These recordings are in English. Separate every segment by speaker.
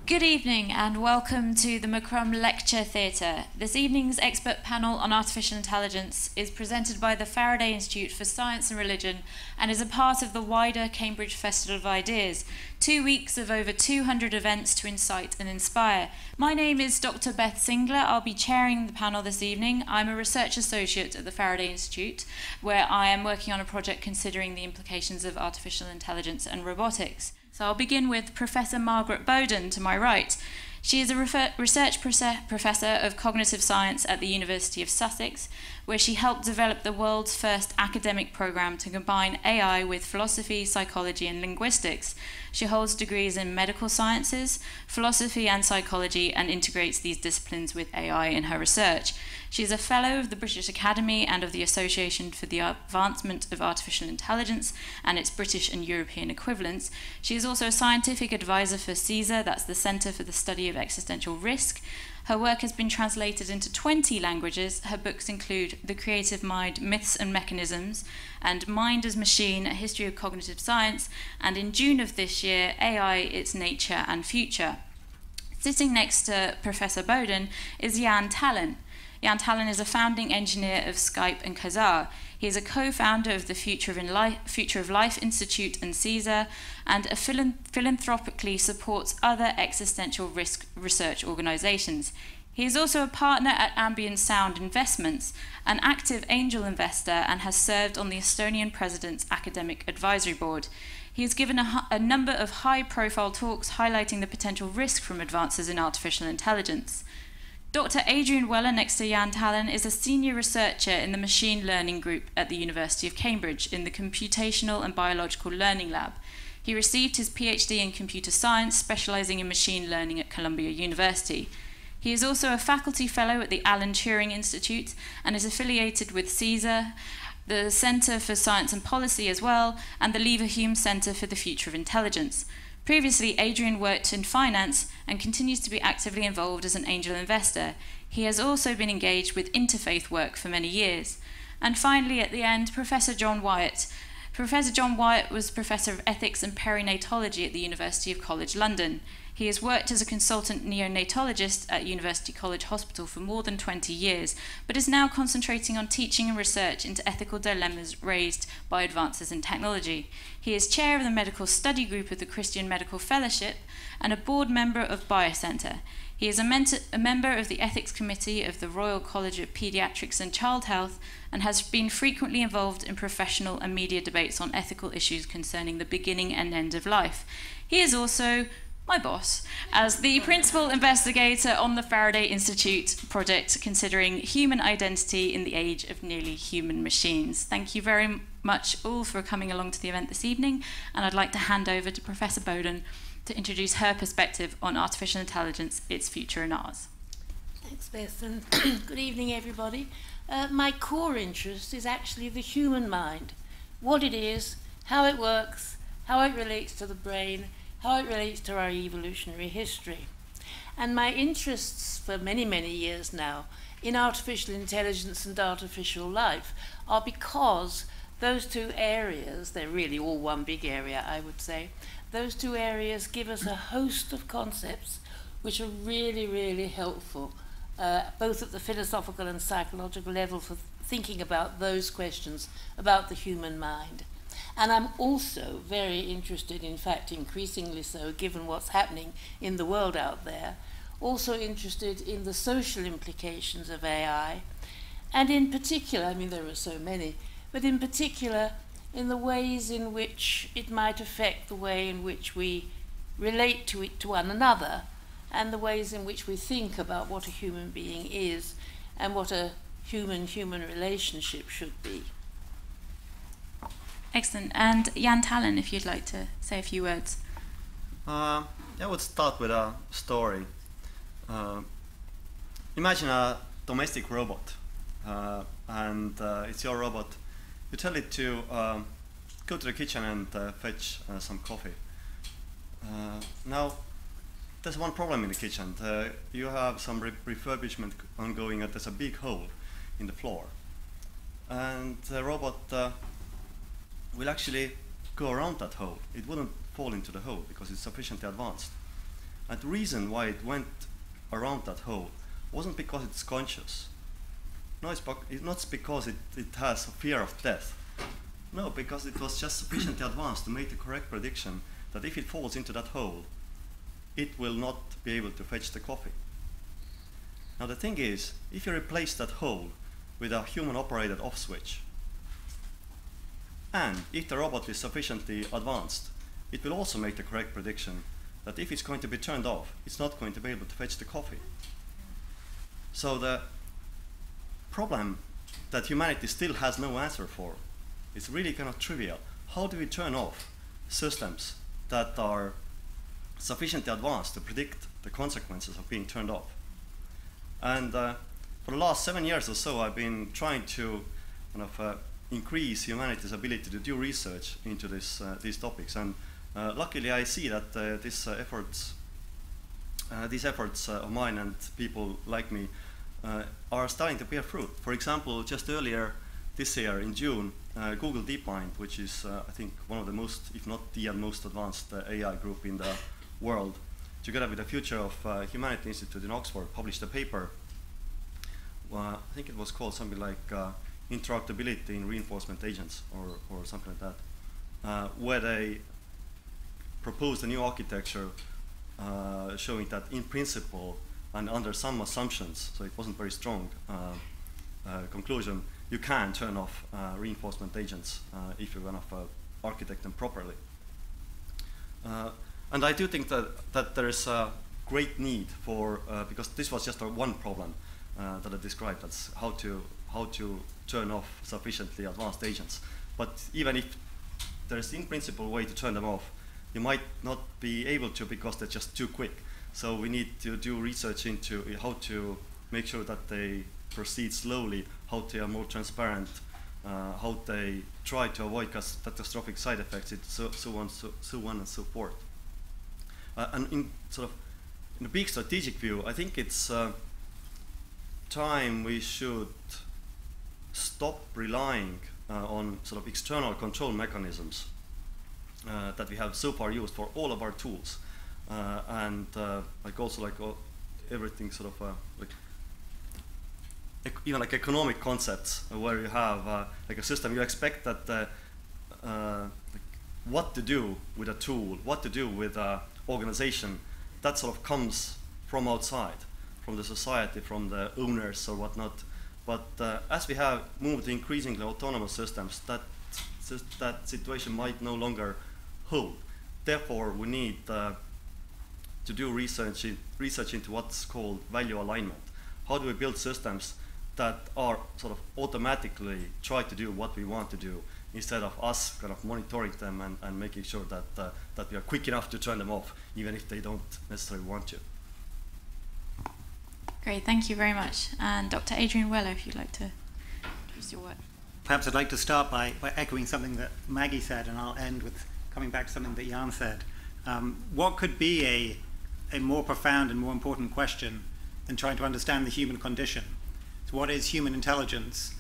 Speaker 1: Good evening and welcome to the Macrum Lecture Theatre. This evening's expert panel on artificial intelligence is presented by the Faraday Institute for Science and Religion and is a part of the wider Cambridge Festival of Ideas, 2 weeks of over 200 events to incite and inspire. My name is Dr. Beth Singler. I'll be chairing the panel this evening. I'm a research associate at the Faraday Institute, where I am working on a project considering the implications of artificial intelligence and robotics. So I'll begin with Professor Margaret Boden to my right. She is a research professor of cognitive science at the University of Sussex, where she helped develop the world's first academic program to combine AI with philosophy, psychology, and linguistics. She holds degrees in medical sciences, philosophy, and psychology, and integrates these disciplines with AI in her research. She is a fellow of the British Academy and of the Association for the Advancement of Artificial Intelligence and its British and European equivalents. She is also a scientific advisor for CSER, that's the Centre for the Study of Existential Risk. Her work has been translated into 20 languages. Her books include The Creative Mind, Myths and Mechanisms, and Mind as Machine, A History of Cognitive Science, and in June of this year, AI, Its Nature and Future. Sitting next to Professor Boden is Jaan Tallinn. Jaan Tallinn is a founding engineer of Skype and Kazaa. He is a co-founder of the Future of Life Institute and CSER, and philanthropically supports other existential risk research organizations. He is also a partner at Ambient Sound Investments, an active angel investor, and has served on the Estonian President's Academic Advisory Board. He has given a number of high-profile talks highlighting the potential risk from advances in artificial intelligence. Dr. Adrian Weller, next to Jaan Tallinn, is a senior researcher in the Machine Learning Group at the University of Cambridge in the Computational and Biological Learning Lab. He received his PhD in computer science, specializing in machine learning at Columbia University. He is also a faculty fellow at the Alan Turing Institute and is affiliated with CSER, the Centre for Science and Policy as well, and the Leverhulme Centre for the Future of Intelligence. Previously, Adrian worked in finance and continues to be actively involved as an angel investor. He has also been engaged with interfaith work for many years. And finally, at the end, Professor John Wyatt. Professor John Wyatt was Professor of Ethics and Perinatology at the University of College London. He has worked as a consultant neonatologist at University College Hospital for more than 20 years, but is now concentrating on teaching and research into ethical dilemmas raised by advances in technology. He is chair of the Medical Study Group of the Christian Medical Fellowship and a board member of Biocentre. He is a member of the Ethics Committee of the Royal College of Paediatrics and Child Health and has been frequently involved in professional and media debates on ethical issues concerning the beginning and end of life. He is also my boss, as the principal investigator on the Faraday Institute project considering human identity in the age of nearly human machines. Thank you very much all for coming along to the event this evening, and I'd like to hand over to Professor Boden to introduce her perspective on artificial intelligence, its future and ours.
Speaker 2: Thanks, Beth, and good evening, everybody. My core interest is actually the human mind, what it is, how it works, how it relates to the brain, how it relates to our evolutionary history. And my interests for many, many years now in artificial intelligence and artificial life are because those two areas, they're really all one big area, I would say, those two areas give us a host of concepts which are really, really helpful, both at the philosophical and psychological level for thinking about those questions about the human mind. And I'm also very interested, in fact, increasingly so, given what's happening in the world out there, also interested in the social implications of AI, and in particular, I mean, there are so many, but in particular, in the ways in which it might affect the way in which we relate to it to one another, and the ways in which we think about what a human being is, and what a human-human relationship should be.
Speaker 1: Excellent. And Jaan Tallinn, if you'd like to say a few words.
Speaker 3: I would start with a story. Imagine a domestic robot, and it's your robot. You tell it to go to the kitchen and fetch some coffee. Now, there's one problem in the kitchen. You have some refurbishment ongoing, and there's a big hole in the floor. And the robot will actually go around that hole. It wouldn't fall into the hole because it's sufficiently advanced. And the reason why it went around that hole wasn't because it's conscious. No, it's not because it has a fear of death. No, because it was just sufficiently advanced to make the correct prediction that if it falls into that hole, it will not be able to fetch the coffee. Now the thing is, if you replace that hole with a human-operated off switch, and if the robot is sufficiently advanced, it will also make the correct prediction that if it's going to be turned off, it's not going to be able to fetch the coffee. So the problem that humanity still has no answer for is really kind of trivial. How do we turn off systems that are sufficiently advanced to predict the consequences of being turned off? And for the last 7 years or so, I've been trying to kind of increase humanity's ability to do research into these topics. And luckily, I see that these efforts of mine and people like me are starting to bear fruit. For example, just earlier this year in June, Google DeepMind, which is I think one of the most, if not the most advanced AI group in the world, together with the Future of Humanity Institute in Oxford, published a paper. I think it was called something like Interactability in Reinforcement Agents, or something like that, where they proposed a new architecture showing that in principle and under some assumptions, so it wasn't very strong conclusion, you can turn off reinforcement agents if you're going to architect them properly. And I do think that there is a great need for, because this was just one problem that I described, that's how to turn off sufficiently advanced agents. But even if there's in principle a way to turn them off, you might not be able to because they're just too quick. So we need to do research into how to make sure that they proceed slowly, how they are more transparent, how they try to avoid catastrophic side effects, so on and so forth. And in a big strategic view, I think it's time we should stop relying on sort of external control mechanisms that we have so far used for all of our tools, and everything sort of even like economic concepts, where you have like a system, you expect that what to do with a tool, what to do with an organization, that sort of comes from outside, from the society, from the owners or whatnot. But as we have moved to increasingly autonomous systems, that situation might no longer hold. Therefore, we need to do research into what's called value alignment. How do we build systems that are sort of automatically try to do what we want to do, instead of us kind of monitoring them and making sure that we are quick enough to turn them off, even if they don't necessarily want to.
Speaker 1: Great, thank you very much. And Dr. Adrian Weller, if you'd like to introduce your work.
Speaker 4: Perhaps I'd like to start by echoing something that Maggie said, and I'll end with coming back to something that Jaan said. What could be a more profound and more important question than trying to understand the human condition? So what is human intelligence?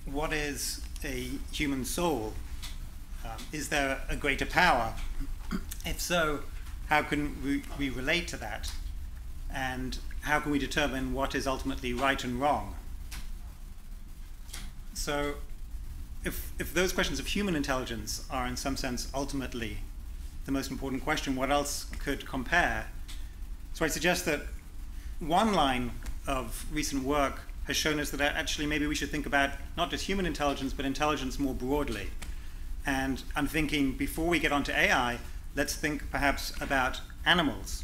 Speaker 4: What is a human soul? Is there a greater power? If so, how can we relate to that? And how can we determine what is ultimately right and wrong? So if those questions of human intelligence are in some sense ultimately the most important question, what else could compare? So I suggest that one line of recent work has shown us that actually maybe we should think about not just human intelligence, but intelligence more broadly. And I'm thinking, before we get onto AI, let's think perhaps about animals.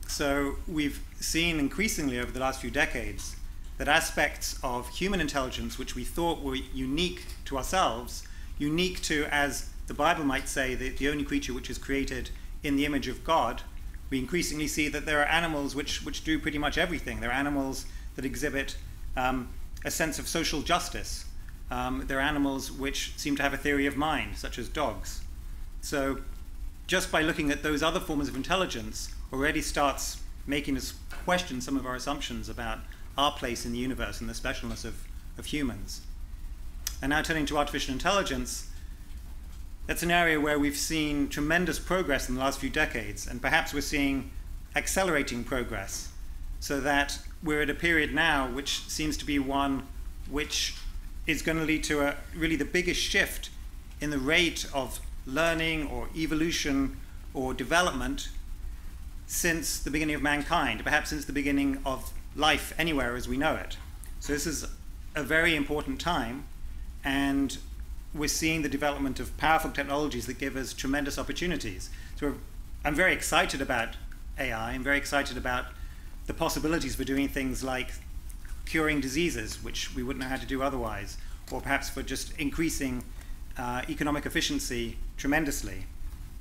Speaker 4: So we've seen increasingly over the last few decades that aspects of human intelligence which we thought were unique to ourselves, unique to, as the Bible might say, the only creature which is created in the image of God, we increasingly see that there are animals which do pretty much everything. There are animals that exhibit a sense of social justice. There are animals which seem to have a theory of mind, such as dogs. So just by looking at those other forms of intelligence already starts making us question some of our assumptions about our place in the universe and the specialness of humans. And now turning to artificial intelligence, that's an area where we've seen tremendous progress in the last few decades, and perhaps we're seeing accelerating progress, so that we're at a period now which seems to be one which is going to lead to really the biggest shift in the rate of learning or evolution or development since the beginning of mankind, perhaps since the beginning of life anywhere as we know it. So this is a very important time, and we're seeing the development of powerful technologies that give us tremendous opportunities. So I'm very excited about AI. I'm very excited about the possibilities for doing things like curing diseases, which we wouldn't know how to do otherwise, or perhaps for just increasing economic efficiency tremendously.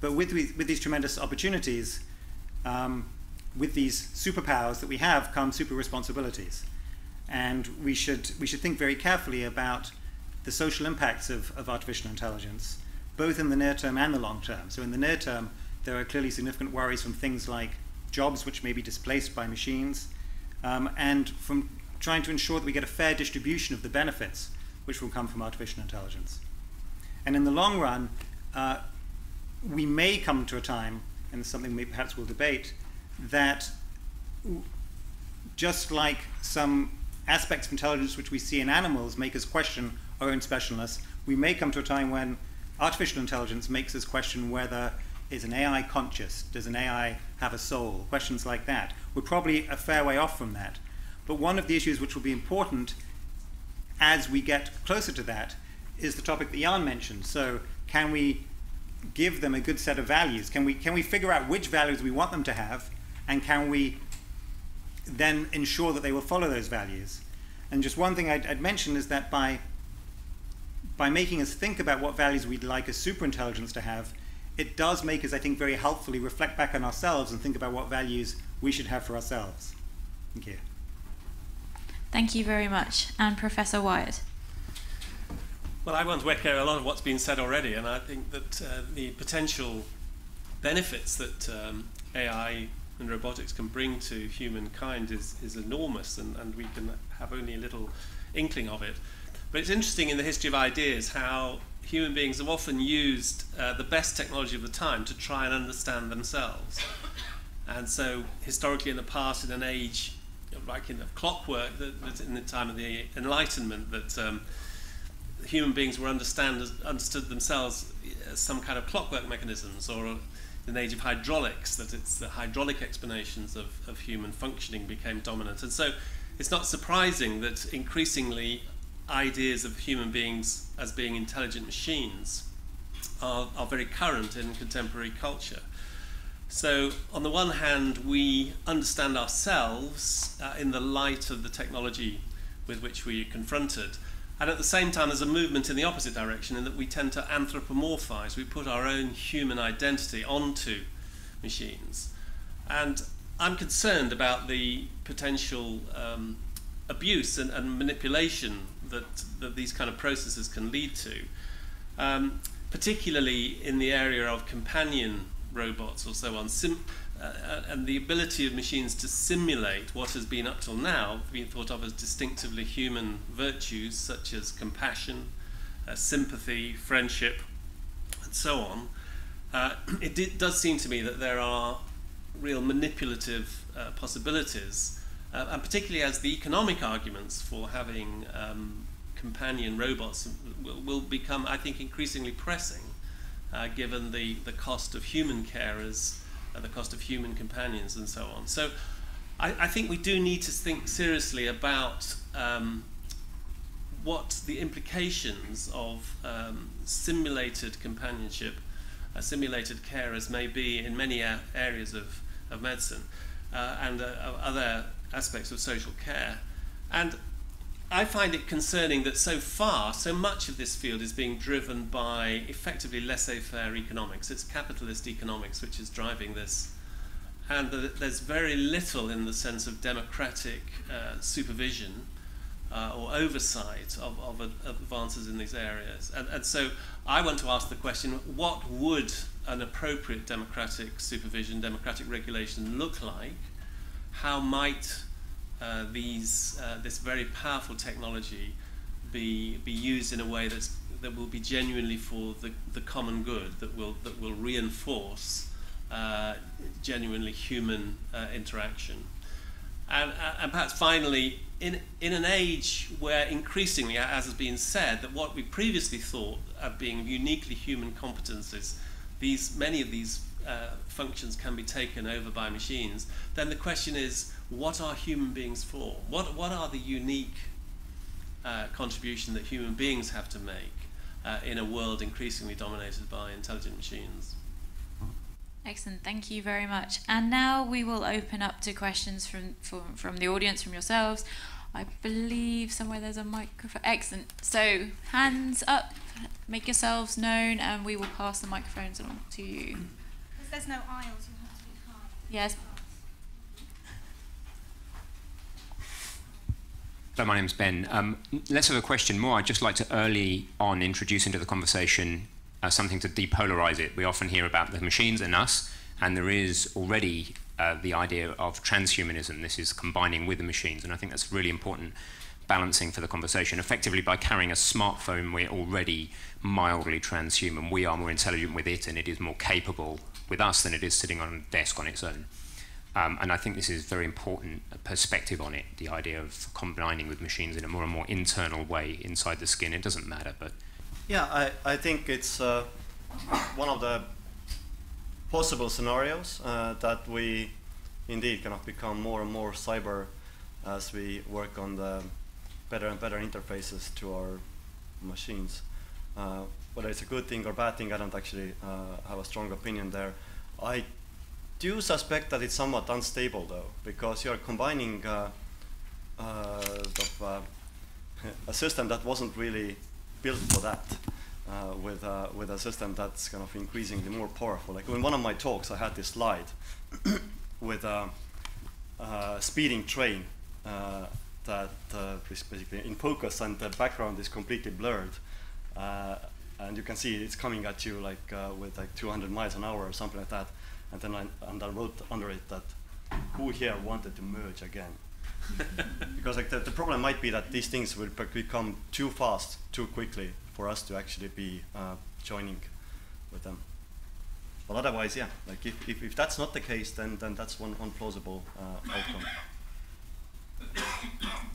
Speaker 4: But with these tremendous opportunities, with these superpowers that we have, come super responsibilities. And we should think very carefully about the social impacts of artificial intelligence, both in the near term and the long term. So in the near term, there are clearly significant worries from things like jobs which may be displaced by machines, and from trying to ensure that we get a fair distribution of the benefits which will come from artificial intelligence. And in the long run, we may come to a time, and it's something we perhaps will debate, that just like some aspects of intelligence which we see in animals make us question our own specialness, we may come to a time when artificial intelligence makes us question whether is an AI conscious, does an AI have a soul, questions like that. We're probably a fair way off from that. But one of the issues which will be important as we get closer to that is the topic that Jaan mentioned. So can we give them a good set of values? Can we figure out which values we want them to have, and can we then ensure that they will follow those values? And just one thing I'd mention is that by making us think about what values we'd like a superintelligence to have, it does make us, I think, very helpfully reflect back on ourselves and think about what values we should have for ourselves. Thank you.
Speaker 1: Thank you very much. And Professor Wyatt.
Speaker 5: Well, I want to echo a lot of what's been said already, and I think that the potential benefits that AI and robotics can bring to humankind is enormous, and we can have only a little inkling of it. But it's interesting in the history of ideas how human beings have often used the best technology of the time to try and understand themselves. And so historically in the past, in an age like in the clockwork, that in the time of the Enlightenment, that human beings were understood themselves as some kind of clockwork mechanisms, or in an age of hydraulics, that it's the hydraulic explanations of human functioning became dominant. And so it's not surprising that increasingly ideas of human beings as being intelligent machines are very current in contemporary culture. So on the one hand, we understand ourselves in the light of the technology with which we are confronted. And at the same time, there's a movement in the opposite direction in that we tend to anthropomorphize. We put our own human identity onto machines. And I'm concerned about the potential abuse and manipulation that these kind of processes can lead to, particularly in the area of companion robots or so on, and the ability of machines to simulate what has been up till now been thought of as distinctively human virtues, such as compassion, sympathy, friendship, and so on. It does seem to me that there are real manipulative possibilities, and particularly as the economic arguments for having companion robots will become, I think, increasingly pressing, given the cost of human carers, the cost of human companions, and so on. So I think we do need to think seriously about what the implications of simulated companionship, simulated carers may be in many areas of medicine and other aspects of social care. And I find it concerning that so far, so much of this field is being driven by effectively laissez-faire economics. It's capitalist economics which is driving this. And there's very little in the sense of democratic supervision or oversight of advances in these areas. And so I want to ask the question, what would an appropriate democratic supervision, democratic regulation look like? How might this very powerful technology be used in a way that will be genuinely for the common good, that will reinforce genuinely human interaction. And perhaps finally, in an age where increasingly, as has been said, that what we previously thought of being uniquely human competences, many of these functions can be taken over by machines, then the question is, what are human beings for? What are the unique contribution that human beings have to make in a world increasingly dominated by intelligent machines?
Speaker 1: Excellent, thank you very much. And now we will open up to questions from the audience, from yourselves. I believe somewhere there's a microphone. Excellent. So hands up, make yourselves known, and we will pass the microphones along to you.
Speaker 6: Because there's no aisles, you have to be high.
Speaker 1: Yes.
Speaker 7: Hello, my name's Ben. Less of a question, more I'd just like to early on introduce into the conversation something to depolarize it. We often hear about the machines and us, and there is already the idea of transhumanism. This is combining with the machines, and I think that's really important balancing for the conversation. Effectively, by carrying a smartphone, we're already mildly transhuman. We are more intelligent with it, and it is more capable with us than it is sitting on a desk on its own. And I think this is very important perspective on it, the idea of combining with machines in a more and more internal way inside the skin. It doesn't matter, but...
Speaker 3: Yeah, I think it's one of the possible scenarios that we indeed kind of become more and more cyber as we work on the better and better interfaces to our machines. Whether it's a good thing or bad thing, I don't actually have a strong opinion there. I do suspect that it's somewhat unstable though, because you're combining a system that wasn't really built for that with a system that's kind of increasingly more powerful. Like in one of my talks, I had this slide with a speeding train that is basically in focus, and the background is completely blurred, and you can see it's coming at you like with like 200 miles an hour or something like that. And then I wrote under it that who here wanted to merge again? Because like the problem might be that these things will become too fast, too quickly for us to actually be joining with them. But otherwise, yeah, like if that's not the case, then that's one plausible outcome.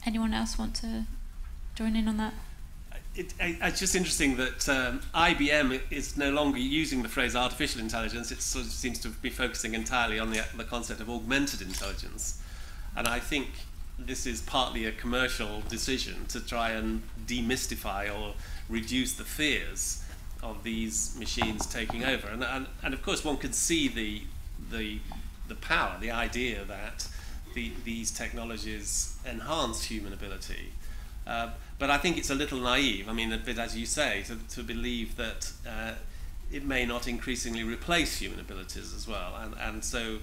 Speaker 1: Anyone else want to join in on that?
Speaker 5: It's just interesting that IBM is no longer using the phrase artificial intelligence. It sort of seems to be focusing entirely on the concept of augmented intelligence. And I think this is partly a commercial decision to try and demystify or reduce the fears of these machines taking over. And of course, one can see the power, the idea that these technologies enhance human ability. But I think it's a little naive, I mean, a bit as you say, to believe that it may not increasingly replace human abilities as well. And so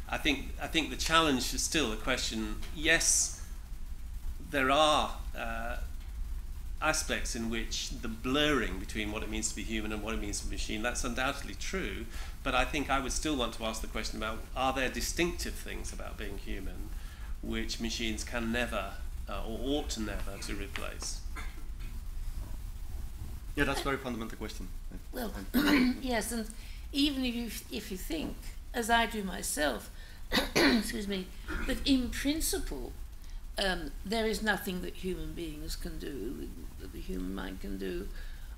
Speaker 5: I think the challenge is still the question, yes, there are aspects in which the blurring between what it means to be human and what it means to be machine, that's undoubtedly true, but I think I would still want to ask the question about, are there distinctive things about being human which machines can never or ought to never to replace?
Speaker 3: Yeah, that's a very fundamental question.
Speaker 2: Well, yes, and even if you think, as I do myself, excuse me, that in principle there is nothing that human beings can do, that the human mind can do,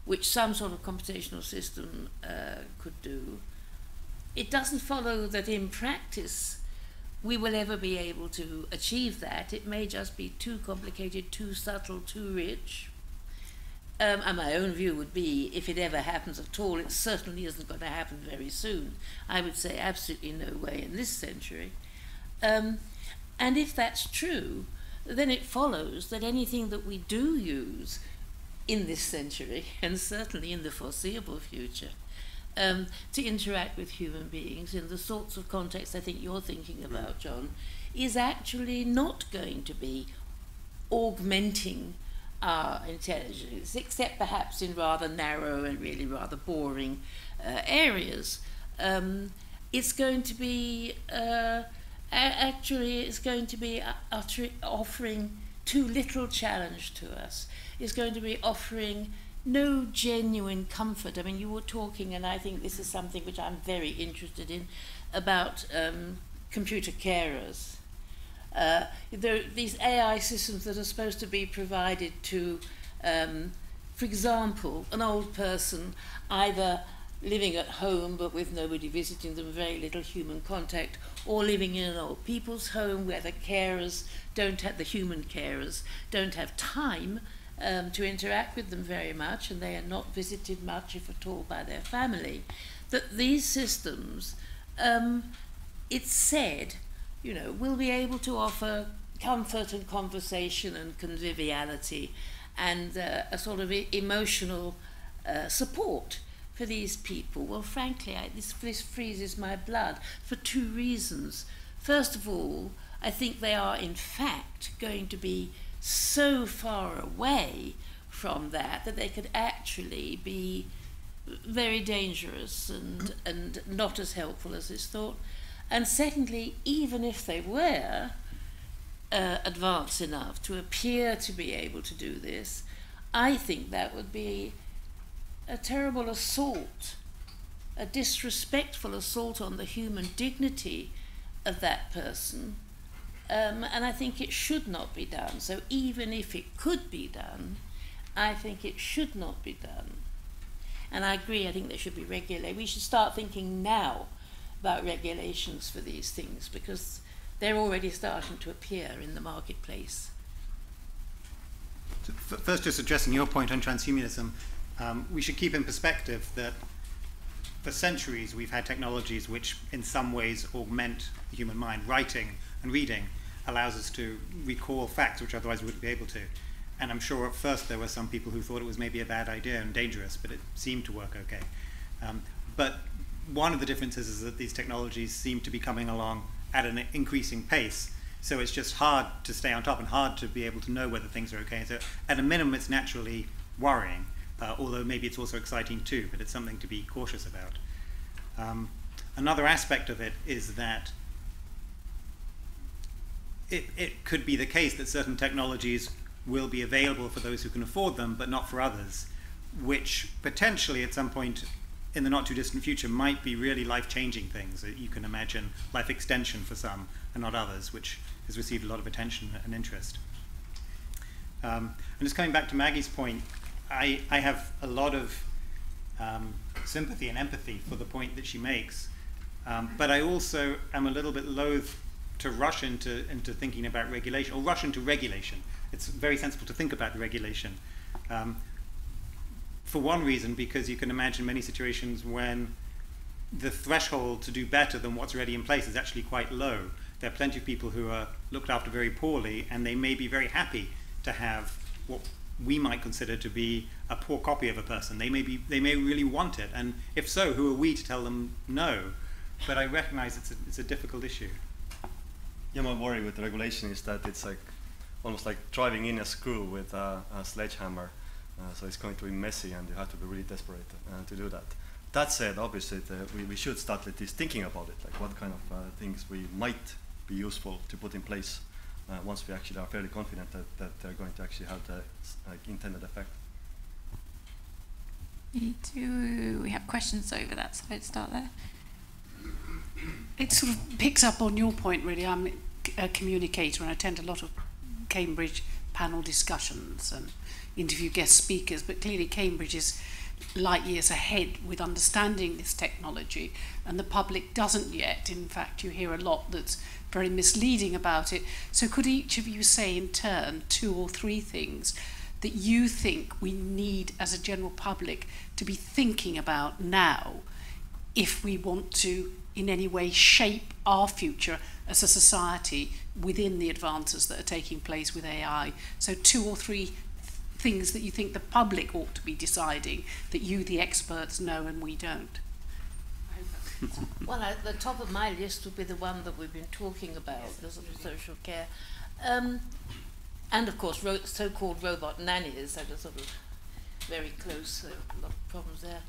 Speaker 2: which some sort of computational system could do, it doesn't follow that in practice we will ever be able to achieve that. It may just be too complicated, too subtle, too rich. And my own view would be, if it ever happens at all, it certainly isn't going to happen very soon. I would say absolutely no way in this century. And if that's true, then it follows that anything that we do use in this century, and certainly in the foreseeable future, to interact with human beings in the sorts of contexts I think you're thinking about, John, is actually not going to be augmenting our intelligence, except perhaps in rather narrow and really rather boring areas. It's going to be actually is going to be offering too little challenge to us, is going to be offering no genuine comfort. I mean, you were talking, and I think this is something which I'm very interested in, about computer carers. These AI systems that are supposed to be provided to, for example, an old person either living at home but with nobody visiting them, very little human contact, or living in an old people's home where the carers don't have, the human carers don't have time to interact with them very much, and they are not visited much, if at all, by their family. That these systems, it's said, you know, will be able to offer comfort and conversation and conviviality and a sort of emotional support for these people. Well, frankly, this freezes my blood for two reasons. First of all, I think they are in fact going to be so far away from that they could actually be very dangerous and not as helpful as is thought. And secondly, even if they were advanced enough to appear to be able to do this, I think that would be a terrible assault, a disrespectful assault on the human dignity of that person. And I think it should not be done. So even if it could be done, I think it should not be done. And I agree, I think they should be regulated. We should start thinking now about regulations for these things, because they're already starting to appear in the marketplace.
Speaker 4: So first, just addressing your point on transhumanism, we should keep in perspective that for centuries we've had technologies which in some ways augment the human mind. Writing and reading allows us to recall facts which otherwise we wouldn't be able to. And I'm sure at first there were some people who thought it was maybe a bad idea and dangerous, but it seemed to work okay. But one of the differences is that these technologies seem to be coming along at an increasing pace, so it's just hard to stay on top and hard to be able to know whether things are okay. So at a minimum it's naturally worrying, although maybe it's also exciting too, but it's something to be cautious about. Another aspect of it is that it could be the case that certain technologies will be available for those who can afford them, but not for others, which potentially at some point in the not too distant future might be really life-changing things. You can imagine life extension for some and not others, which has received a lot of attention and interest. And just coming back to Maggie's point, I have a lot of sympathy and empathy for the point that she makes, but I also am a little bit loath to rush into thinking about regulation, or rush into regulation. It's very sensible to think about the regulation. For one reason, because you can imagine many situations when the threshold to do better than what's already in place is actually quite low. There are plenty of people who are looked after very poorly, and they may be very happy to have what we might consider to be a poor copy of a person. They may really want it, and if so, who are we to tell them no? But I recognize it's a difficult issue.
Speaker 3: Yeah, my worry with the regulation is that it's like almost like driving in a screw with a sledgehammer. So it's going to be messy, and you have to be really desperate to do that. That said, obviously, we should start at least thinking about it, like what kind of things we might be useful to put in place once we actually are fairly confident that they're going to actually have the intended effect.
Speaker 1: We have questions over that side. Start there.
Speaker 8: It sort of picks up on your point, really. I'm a communicator and I attend a lot of Cambridge panel discussions and interview guest speakers, but clearly Cambridge is light years ahead with understanding this technology, and the public doesn't yet. In fact, you hear a lot that's very misleading about it. So could each of you say in turn 2 or 3 things that you think we need as a general public to be thinking about now if we want to in any way shape our future as a society within the advances that are taking place with AI? So 2 or 3 things that you think the public ought to be deciding that you, the experts, know and we don't.
Speaker 2: Well, at the top of my list would be the one that we've been talking about, the sort of social care. And of course, so-called robot nannies that are sort of very close, so a lot of problems there.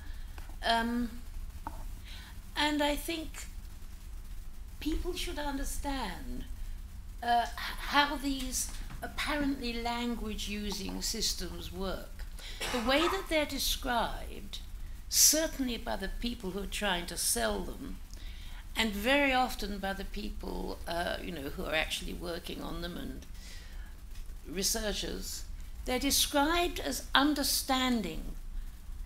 Speaker 2: And I think people should understand how these apparently language-using systems work. The way that they're described, certainly by the people who are trying to sell them, and very often by the people who are actually working on them and researchers, they're described as understanding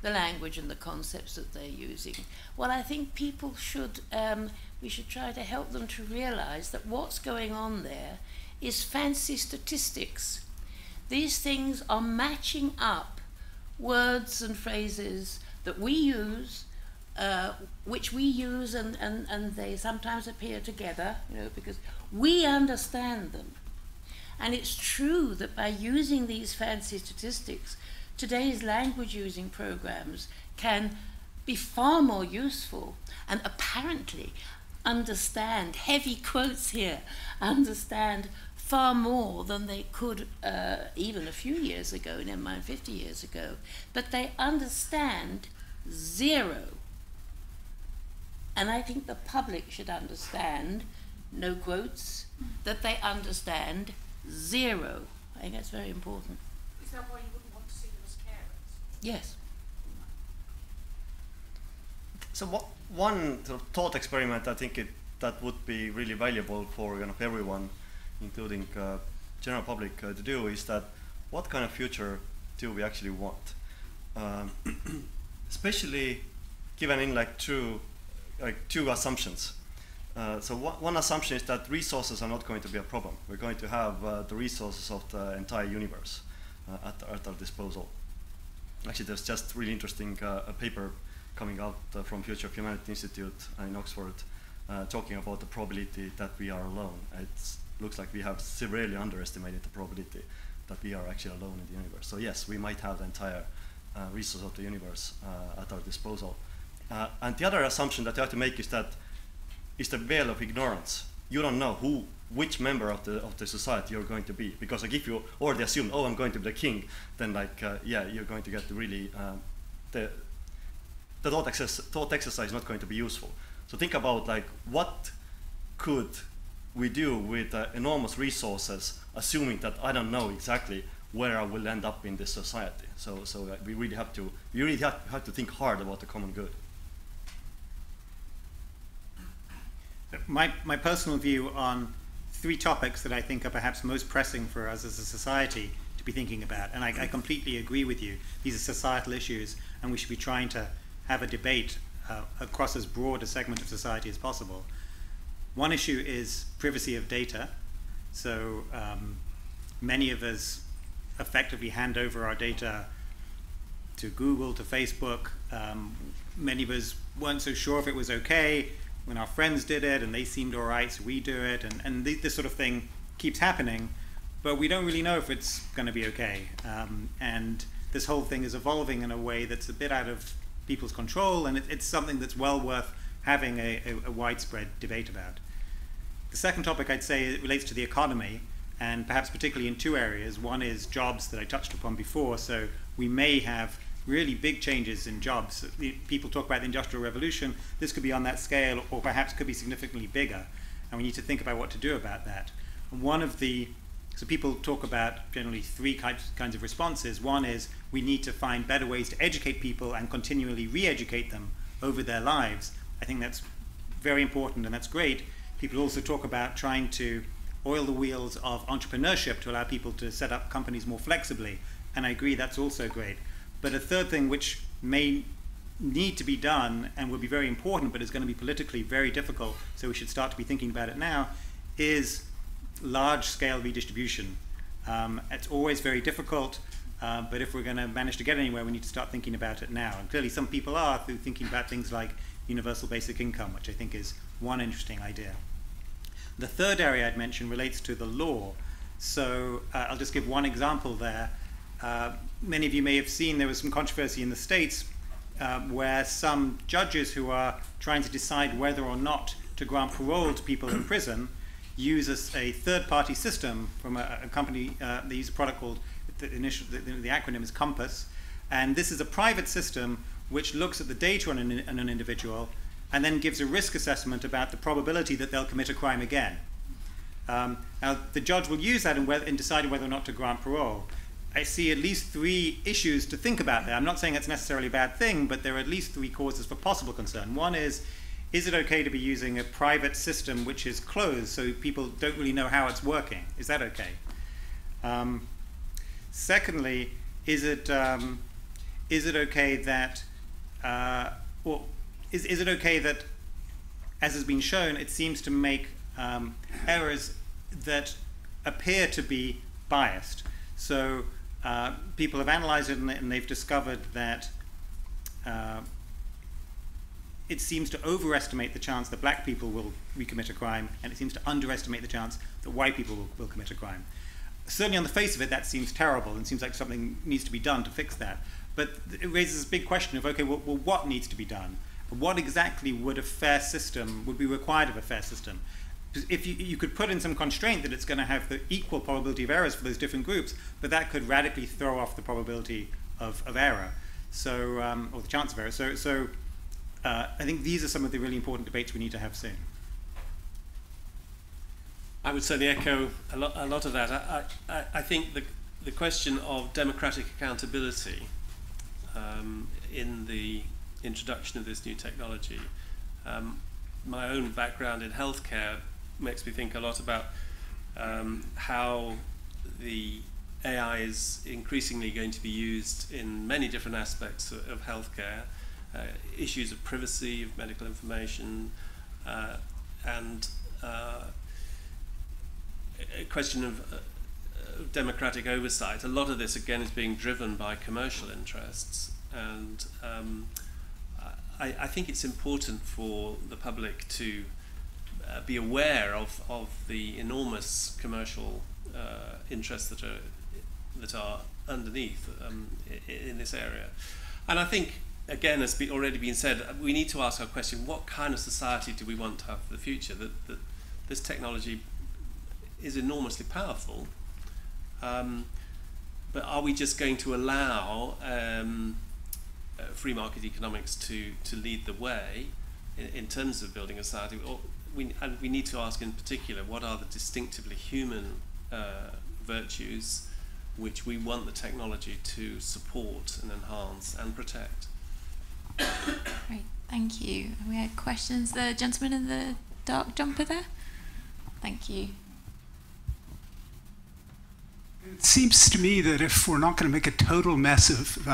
Speaker 2: the language and the concepts that they're using. Well, I think people should, we should try to help them to realize that what's going on there is fancy statistics. These things are matching up words and phrases that we use, which we use, and they sometimes appear together, because we understand them. And it's true that by using these fancy statistics, today's language-using programs can be far more useful and apparently understand, heavy quotes here, understand far more than they could even a few years ago, never mind 50 years ago. But they understand zero. And I think the public should understand, no quotes, that they understand zero. I think that's very important.
Speaker 8: Is that why you wouldn't want to see them as carers?
Speaker 2: Yes.
Speaker 3: So one sort of thought experiment, I think that would be really valuable for everyone, including general public, to do is that what kind of future do we actually want? Especially given in two assumptions. So one assumption is that resources are not going to be a problem. We're going to have the resources of the entire universe at our disposal. Actually, there's just really interesting a paper coming out from Future of Humanity Institute in Oxford talking about the probability that we are alone. It looks like we have severely underestimated the probability that we are actually alone in the universe. So yes, we might have the entire resource of the universe at our disposal. And the other assumption that you have to make is that it's the veil of ignorance. You don't know which member of the society you're going to be, because if you already assume, oh, I'm going to be the king, then you're going to get really the thought exercise is not going to be useful. So think about what could we do with enormous resources, assuming that I don't know exactly where I will end up in this society. So we really have to think hard about the common good.
Speaker 4: My personal view on three topics that I think are perhaps most pressing for us as a society to be thinking about, and I completely agree with you. These are societal issues, and we should be trying to have a debate across as broad a segment of society as possible. One issue is privacy of data. So many of us effectively hand over our data to Google, to Facebook. Many of us weren't so sure if it was okay when our friends did it, and they seemed all right, so we do it, and this sort of thing keeps happening, but we don't really know if it's going to be okay. And this whole thing is evolving in a way that's a bit out of people's control, and it's something that's well worth having a widespread debate about. The second topic I'd say it relates to the economy, and perhaps particularly in two areas. One is jobs that I touched upon before, so we may have really big changes in jobs. People talk about the Industrial Revolution. This could be on that scale, or perhaps could be significantly bigger, and we need to think about what to do about that. And so people talk about generally three kinds of responses. One is we need to find better ways to educate people and continually re-educate them over their lives. I think that's very important, and that's great. People also talk about trying to oil the wheels of entrepreneurship to allow people to set up companies more flexibly, and I agree that's also great. But a third thing which may need to be done and will be very important, but is going to be politically very difficult, so we should start to be thinking about it now, is large-scale redistribution. It's always very difficult, but if we're going to manage to get anywhere, we need to start thinking about it now. And clearly some people are, through thinking about things like universal basic income, which I think is one interesting idea. The third area I'd mention relates to the law. So I'll just give one example there. Many of you may have seen there was some controversy in the States where some judges who are trying to decide whether or not to grant parole to people in prison use a third-party system from a company. They use a product called, the acronym is Compass, and this is a private system which looks at the data on an individual, and then gives a risk assessment about the probability that they'll commit a crime again. Now, the judge will use that in deciding whether or not to grant parole. I see at least 3 issues to think about there. I'm not saying it's necessarily a bad thing, but there are at least 3 causes for possible concern. One is it okay to be using a private system which is closed so people don't really know how it's working? Is that okay? Secondly, is it okay that, is it okay that, as has been shown, it seems to make errors that appear to be biased? So people have analyzed it and they've discovered that it seems to overestimate the chance that black people will recommit a crime, and it seems to underestimate the chance that white people will commit a crime. Certainly on the face of it, that seems terrible and seems like something needs to be done to fix that. But it raises this big question of, okay, well what needs to be done? What exactly would a fair system, would be required of a fair system? If you could put in some constraint that it's going to have the equal probability of errors for those different groups, but that could radically throw off the probability of error, so, or the chance of error. So I think these are some of the really important debates we need to have soon.
Speaker 5: I would certainly echo a lot of that. I think the question of democratic accountability in the introduction of this new technology, my own background in healthcare makes me think a lot about how the AI is increasingly going to be used in many different aspects of healthcare, issues of privacy of medical information, and a question of democratic oversight. A lot of this, again, is being driven by commercial interests, and I think it's important for the public to be aware of the enormous commercial interests that are underneath in this area. And I think, again, as already been said, we need to ask our question: what kind of society do we want to have for the future? That this technology is enormously powerful, but are we just going to allow free market economics to lead the way in terms of building a society? Or we need to ask in particular, what are the distinctively human virtues which we want the technology to support and enhance and protect?
Speaker 1: Great, thank you. We had questions. The gentleman in the dark jumper there. Thank you.
Speaker 9: It seems to me that if we're not going to make a total mess of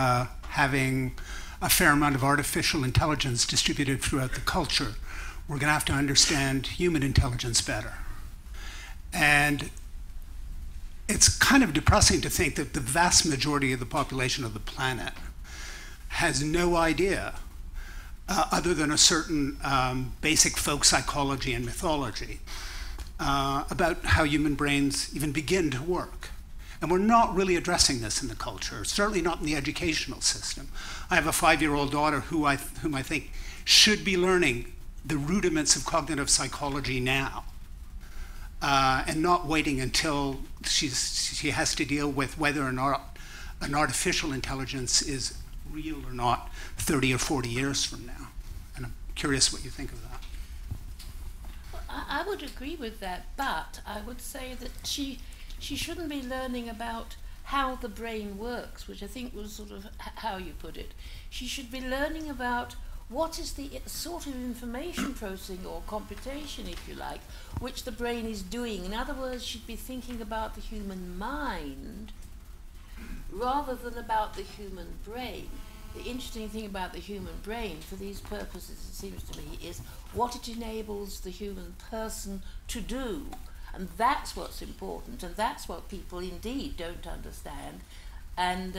Speaker 9: having a fair amount of artificial intelligence distributed throughout the culture, we're going to have to understand human intelligence better. And it's kind of depressing to think that the vast majority of the population of the planet has no idea, other than a certain basic folk psychology and mythology, about how human brains even begin to work. And we're not really addressing this in the culture, certainly not in the educational system. I have a 5-year-old daughter whom I think should be learning the rudiments of cognitive psychology now, and not waiting until she has to deal with whether or not an artificial intelligence is real or not 30 or 40 years from now. And I'm curious what you think of that.
Speaker 2: I would agree with that, but I would say that she shouldn't be learning about how the brain works, which I think was sort of how you put it. She should be learning about what is the sort of information processing or computation, if you like, which the brain is doing. In other words, she'd be thinking about the human mind rather than about the human brain. The interesting thing about the human brain, for these purposes, it seems to me, is what it enables the human person to do. And that's what's important, and that's what people indeed don't understand. And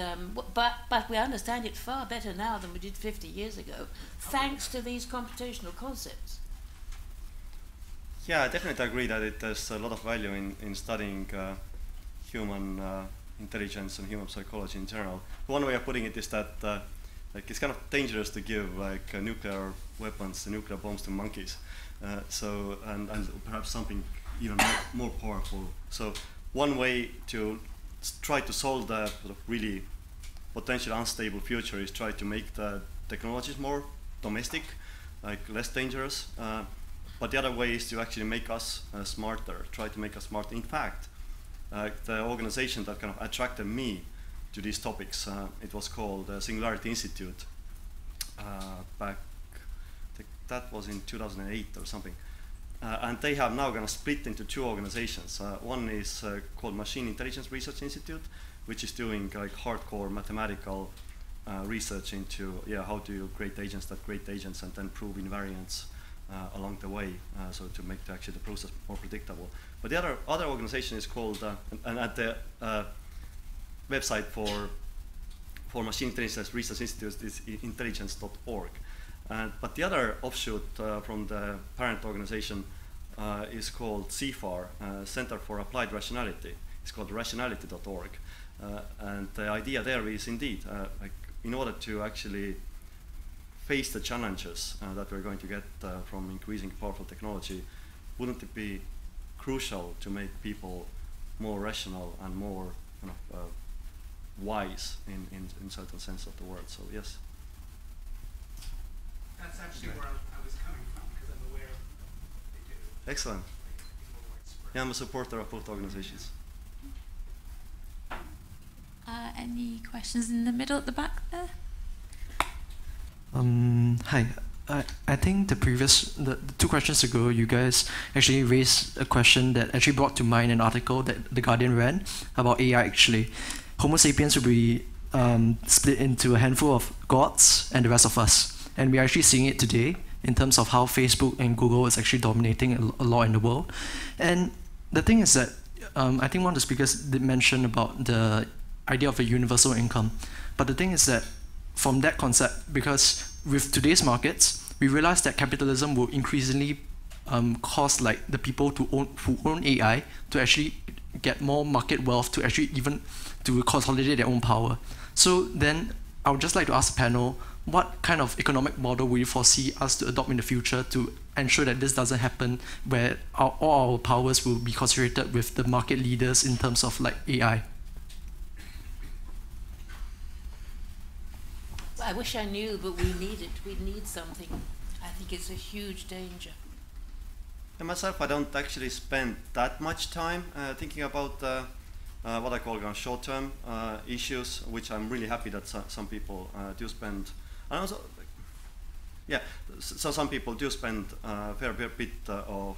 Speaker 2: but we understand it far better now than we did 50 years ago, thanks to these computational concepts.
Speaker 3: Yeah, I definitely agree that there's a lot of value in studying human intelligence and human psychology in general. One way of putting it is that like it's kind of dangerous to give like nuclear weapons, nuclear bombs to monkeys. So and perhaps something even more powerful. So one way to try to solve the sort of really potentially unstable future is try to make the technologies more domestic, like less dangerous. But the other way is to actually make us smarter, try to make us smarter. In fact, the organization that kind of attracted me to these topics, it was called Singularity Institute. Back, I think that was in 2008 or something. And they have now kind of split into two organizations. One is called Machine Intelligence Research Institute, which is doing like hardcore mathematical research into how do you create agents that create agents and then prove invariants along the way, so to make actually the process more predictable. But the other organization is called, and at the website for Machine Intelligence Research Institute is intelligence.org. But the other offshoot from the parent organization is called CFAR, Center for Applied Rationality. It's called rationality.org. And the idea there is indeed, like in order to actually face the challenges that we're going to get from increasing powerful technology, wouldn't it be crucial to make people more rational and more kind of, wise in certain sense of the word? So yes.
Speaker 9: That's actually where I was coming from, because I'm aware of what they do.
Speaker 3: Excellent. Yeah, I'm a supporter of both organizations.
Speaker 1: Any questions in the middle at the back there?
Speaker 10: Hi. I think the 2 questions ago, you guys actually raised a question that actually brought to mind an article that The Guardian ran about AI actually. Homo sapiens will be split into a handful of gods and the rest of us. And we're actually seeing it today in terms of how Facebook and Google is actually dominating a lot in the world. And the thing is that I think one of the speakers did mention about the idea of a universal income. But the thing is that from that concept, because with today's markets, we realize that capitalism will increasingly cause like the people who own AI to actually get more market wealth to actually even to consolidate their own power. So then I would just like to ask the panel, what kind of economic model will you foresee us to adopt in the future to ensure that this doesn't happen, where all our powers will be concentrated with the market leaders in terms of like AI?
Speaker 2: I wish I knew, but we need it. We need something. I think it's a huge danger.
Speaker 3: And myself, I don't actually spend that much time thinking about what I call short-term issues, which I'm really happy that some people do spend. And also, yeah, so some people do spend a fair bit of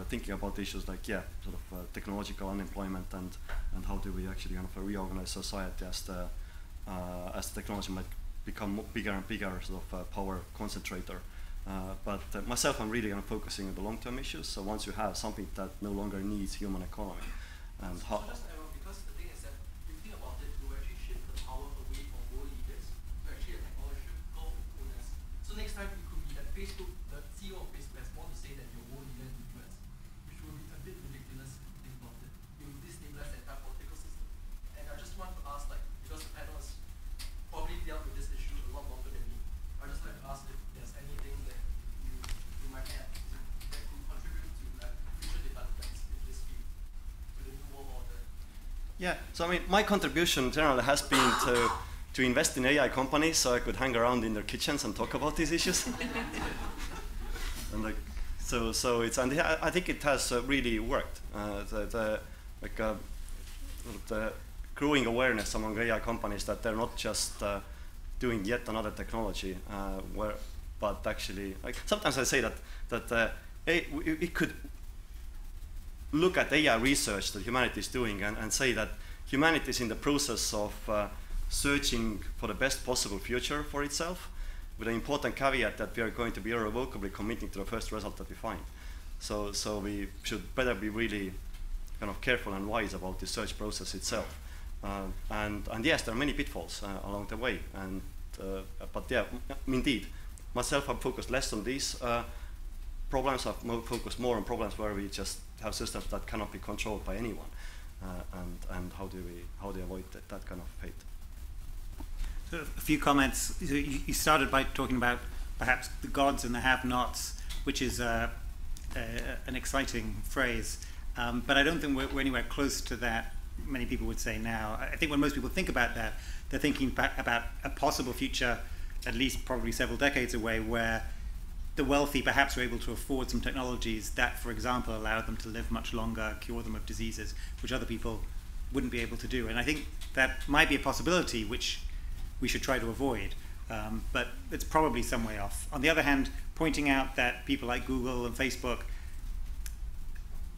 Speaker 3: thinking about issues like, sort of technological unemployment and how do we actually kind of reorganize society as the technology might become bigger and bigger sort of power concentrator. But myself, I'm really focusing on the long-term issues. So once you have something that no longer needs human economy, and how.
Speaker 10: So just because the thing is that if you think about it, you actually shift the power away from world leaders to actually a technological owners. So next time it could be that Facebook, the CEO of Facebook, has more to say than your world leader in the US, which will be a bit ridiculous if you think about it. You will destabilize the entire political system. And I just want to ask, like, because the panel has probably dealt with this issue a lot longer than me, I just like to ask if there's anything that you might add that could contribute to like future developments in this field, to the new world order.
Speaker 3: Yeah, so I mean, my contribution generally has been to invest in AI companies so I could hang around in their kitchens and talk about these issues. And like, so it's, and I think it has really worked. The growing awareness among AI companies that they're not just doing yet another technology, but actually, like sometimes I say that it could look at AI research that humanity is doing and say that humanity is in the process of searching for the best possible future for itself, with an important caveat that we are going to be irrevocably committing to the first result that we find. So we should better be really kind of careful and wise about the search process itself. And yes, there are many pitfalls along the way. And but yeah, indeed, myself, I've focused less on these problems. I've focused more on problems where we just have systems that cannot be controlled by anyone. And how do we avoid that kind of fate?
Speaker 4: So a few comments. You started by talking about perhaps the gods and the have-nots, which is an exciting phrase. But I don't think we're anywhere close to that. Many people would say now. I think when most people think about that, they're thinking about a possible future at least probably several decades away, where the wealthy perhaps were able to afford some technologies that, for example, allowed them to live much longer, cure them of diseases, which other people wouldn't be able to do. And I think that might be a possibility which we should try to avoid, but it's probably some way off. On the other hand, pointing out that people like Google and Facebook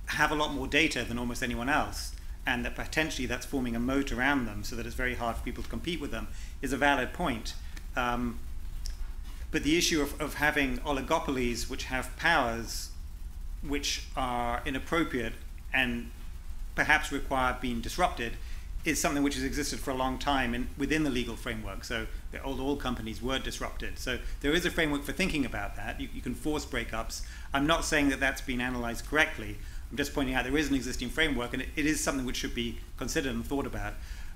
Speaker 4: have a lot more data than almost anyone else, and that potentially that's forming a moat around them so that it's very hard for people to compete with them, is a valid point. But the issue of having oligopolies which have powers which are inappropriate and perhaps require being disrupted is something which has existed for a long time within the legal framework. So the oil companies were disrupted. So there is a framework for thinking about that. You can force breakups. I'm not saying that that's been analyzed correctly. I'm just pointing out there is an existing framework, and it is something which should be considered and thought about.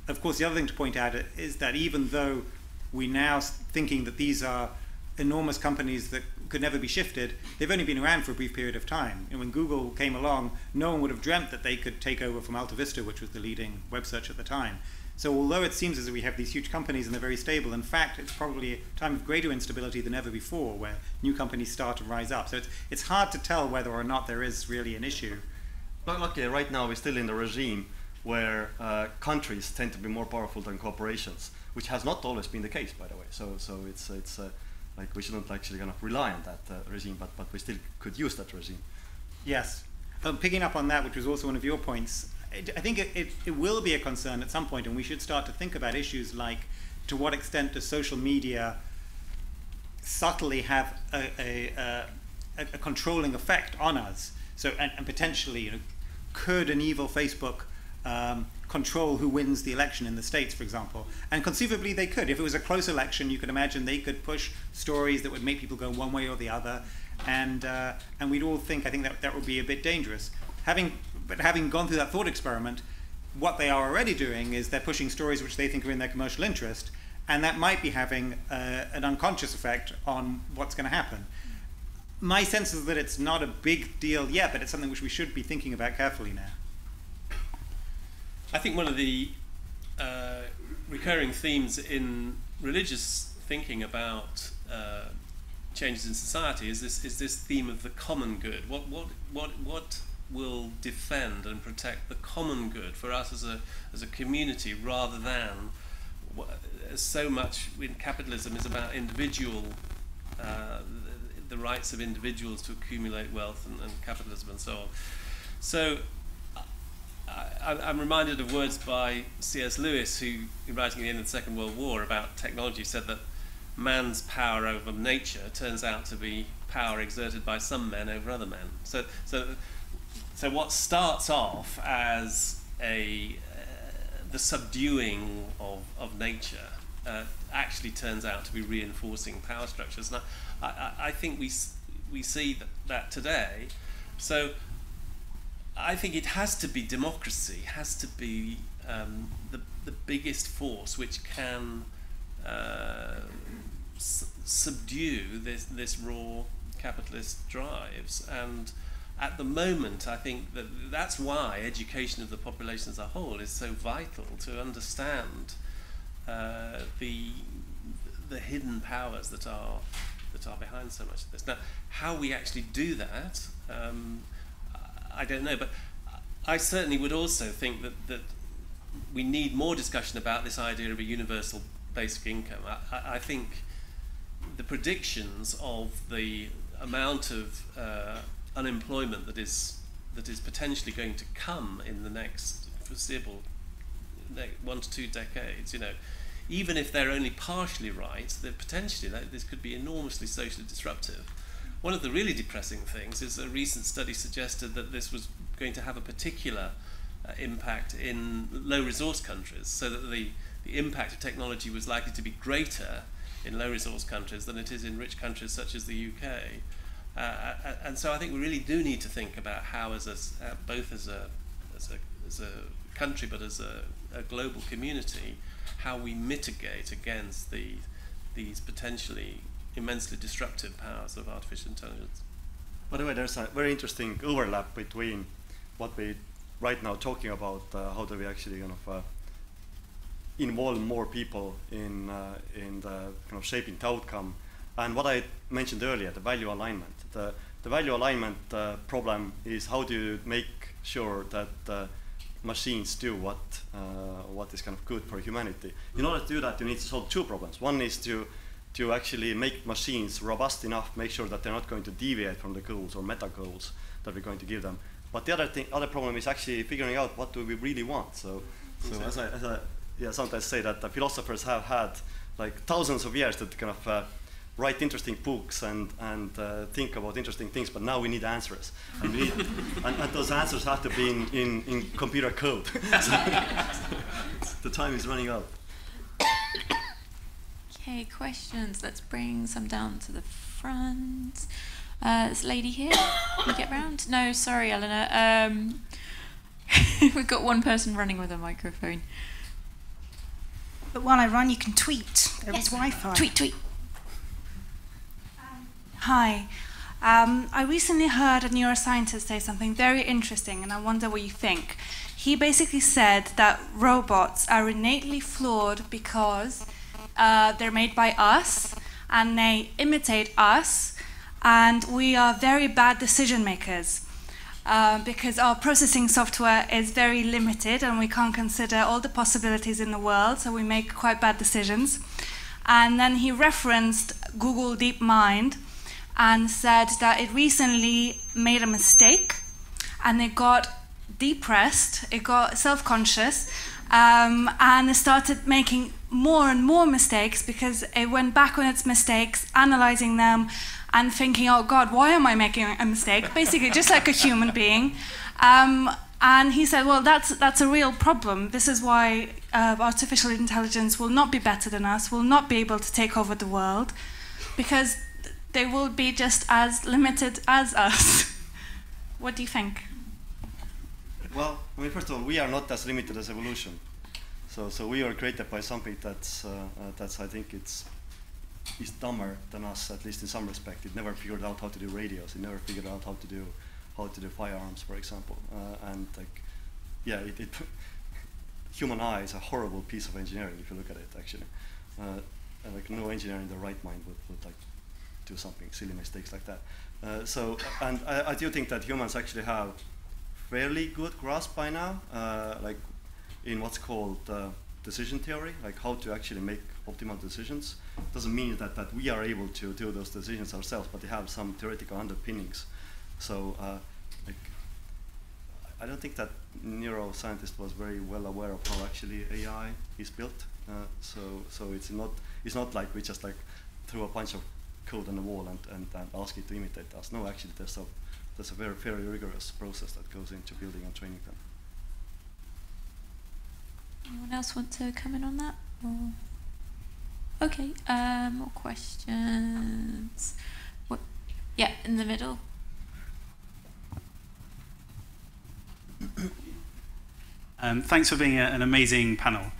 Speaker 4: Of course, the other thing to point out is that even though we're now thinking that these are enormous companies that could never be shifted, they've only been around for a brief period of time. And when Google came along, no one would have dreamt that they could take over from Alta Vista, which was the leading web search at the time. So although it seems as if we have these huge companies and they're very stable, in fact, it's probably a time of greater instability than ever before, where new companies start to rise up. So it's hard to tell whether or not there is really an issue.
Speaker 3: But luckily, right now we're still in the regime where countries tend to be more powerful than corporations, which has not always been the case, by the way. So it's like we shouldn't actually kind of rely on that regime, but we still could use that regime.
Speaker 4: Yes. Picking up on that, which was also one of your points, I think it will be a concern at some point, and we should start to think about issues like, to what extent does social media subtly have a controlling effect on us? So, and potentially, could an evil Facebook control who wins the election in the States, for example? And conceivably they could. If it was a close election, you could imagine they could push stories that would make people go one way or the other, and we'd all think, I think that would be a bit dangerous. But having gone through that thought experiment, what they are already doing is they're pushing stories which they think are in their commercial interest, and that might be having an unconscious effect on what's going to happen. My sense is that it's not a big deal yet, but it's something which we should be thinking about carefully now.
Speaker 5: I think one of the recurring themes in religious thinking about changes in society is this theme of the common good. What will defend and protect the common good for us as a community, rather than so much in capitalism is about individual, the rights of individuals to accumulate wealth and capitalism and so on. So I'm reminded of words by C.S. Lewis, who, writing at the end of the Second World War about technology, said that man's power over nature turns out to be power exerted by some men over other men. So what starts off as the subduing of nature actually turns out to be reinforcing power structures. And I think we see that today. So I think it has to be democracy, has to be the biggest force which can subdue this raw capitalist drives. And at the moment, I think that's why education of the population as a whole is so vital, to understand the hidden powers that are behind so much of this. Now, how we actually do that, I don't know, but I certainly would also think that we need more discussion about this idea of a universal basic income. I think the predictions of the amount of unemployment that is potentially going to come in the next foreseeable 1 to 2 decades, even if they're only partially right, that potentially this could be enormously socially disruptive. One of the really depressing things is a recent study suggested that this was going to have a particular impact in low-resource countries, so that the impact of technology was likely to be greater in low-resource countries than it is in rich countries such as the UK. And so I think we really do need to think about how, both as a country but as a global community, how we mitigate against these potentially immensely disruptive powers of artificial intelligence.
Speaker 3: By the way, there's a very interesting overlap between what we right now talking about, how do we actually kind of involve more people in the kind of shaping the outcome. And what I mentioned earlier, the value alignment. The value alignment problem is how do you make sure that machines do what is kind of good for humanity. In order to do that, you need to solve two problems. One is to actually make machines robust enough, make sure that they're not going to deviate from the goals or meta goals that we're going to give them. But the other problem is actually figuring out what do we really want. So as I sometimes say that the philosophers have had like thousands of years to kind of write interesting books and think about interesting things, but now we need answers. And, and those answers have to be in computer code. So the time is running out.
Speaker 1: Okay, questions. Let's bring some down to the front. This lady here, can you get round? No, sorry, Eleanor. We've got one person running with a microphone.
Speaker 6: But while I run, you can tweet. There's Wi-Fi.
Speaker 1: Tweet.
Speaker 6: Hi. I recently heard a neuroscientist say something very interesting, and I wonder what you think. He basically said that robots are innately flawed because they're made by us, and they imitate us, and we are very bad decision makers because our processing software is very limited and we can't consider all the possibilities in the world, so we make quite bad decisions. And then he referenced Google DeepMind and said that it recently made a mistake and it got depressed, it got self-conscious, and it started making more and more mistakes because it went back on its mistakes, analyzing them and thinking, oh God, why am I making a mistake? Basically, just like a human being. And he said, well, that's a real problem. This is why artificial intelligence will not be better than us, will not be able to take over the world, because they will be just as limited as us. What do you think?
Speaker 3: Well, I mean, first of all, we are not as limited as evolution. So we are created by something that's I think is dumber than us, at least in some respect. It never figured out how to do radios. It never figured out how to do firearms, for example. And like, yeah, human eye is a horrible piece of engineering if you look at it, actually. And like no engineer in their right mind would like do something silly mistakes like that. And I do think that humans actually have fairly good grasp by now, like in what's called decision theory, like how to actually make optimal decisions. Doesn't mean that we are able to do those decisions ourselves, but they have some theoretical underpinnings. So like, I don't think that neuroscientist was very well aware of how actually AI is built. So it's not like we just like threw a bunch of code on the wall and ask it to imitate us. No, actually there's a very rigorous process that goes into building and training them.
Speaker 1: Anyone else want to come in on that? Or? Okay, more questions. What? Yeah, in the middle.
Speaker 11: Thanks for being an amazing panel.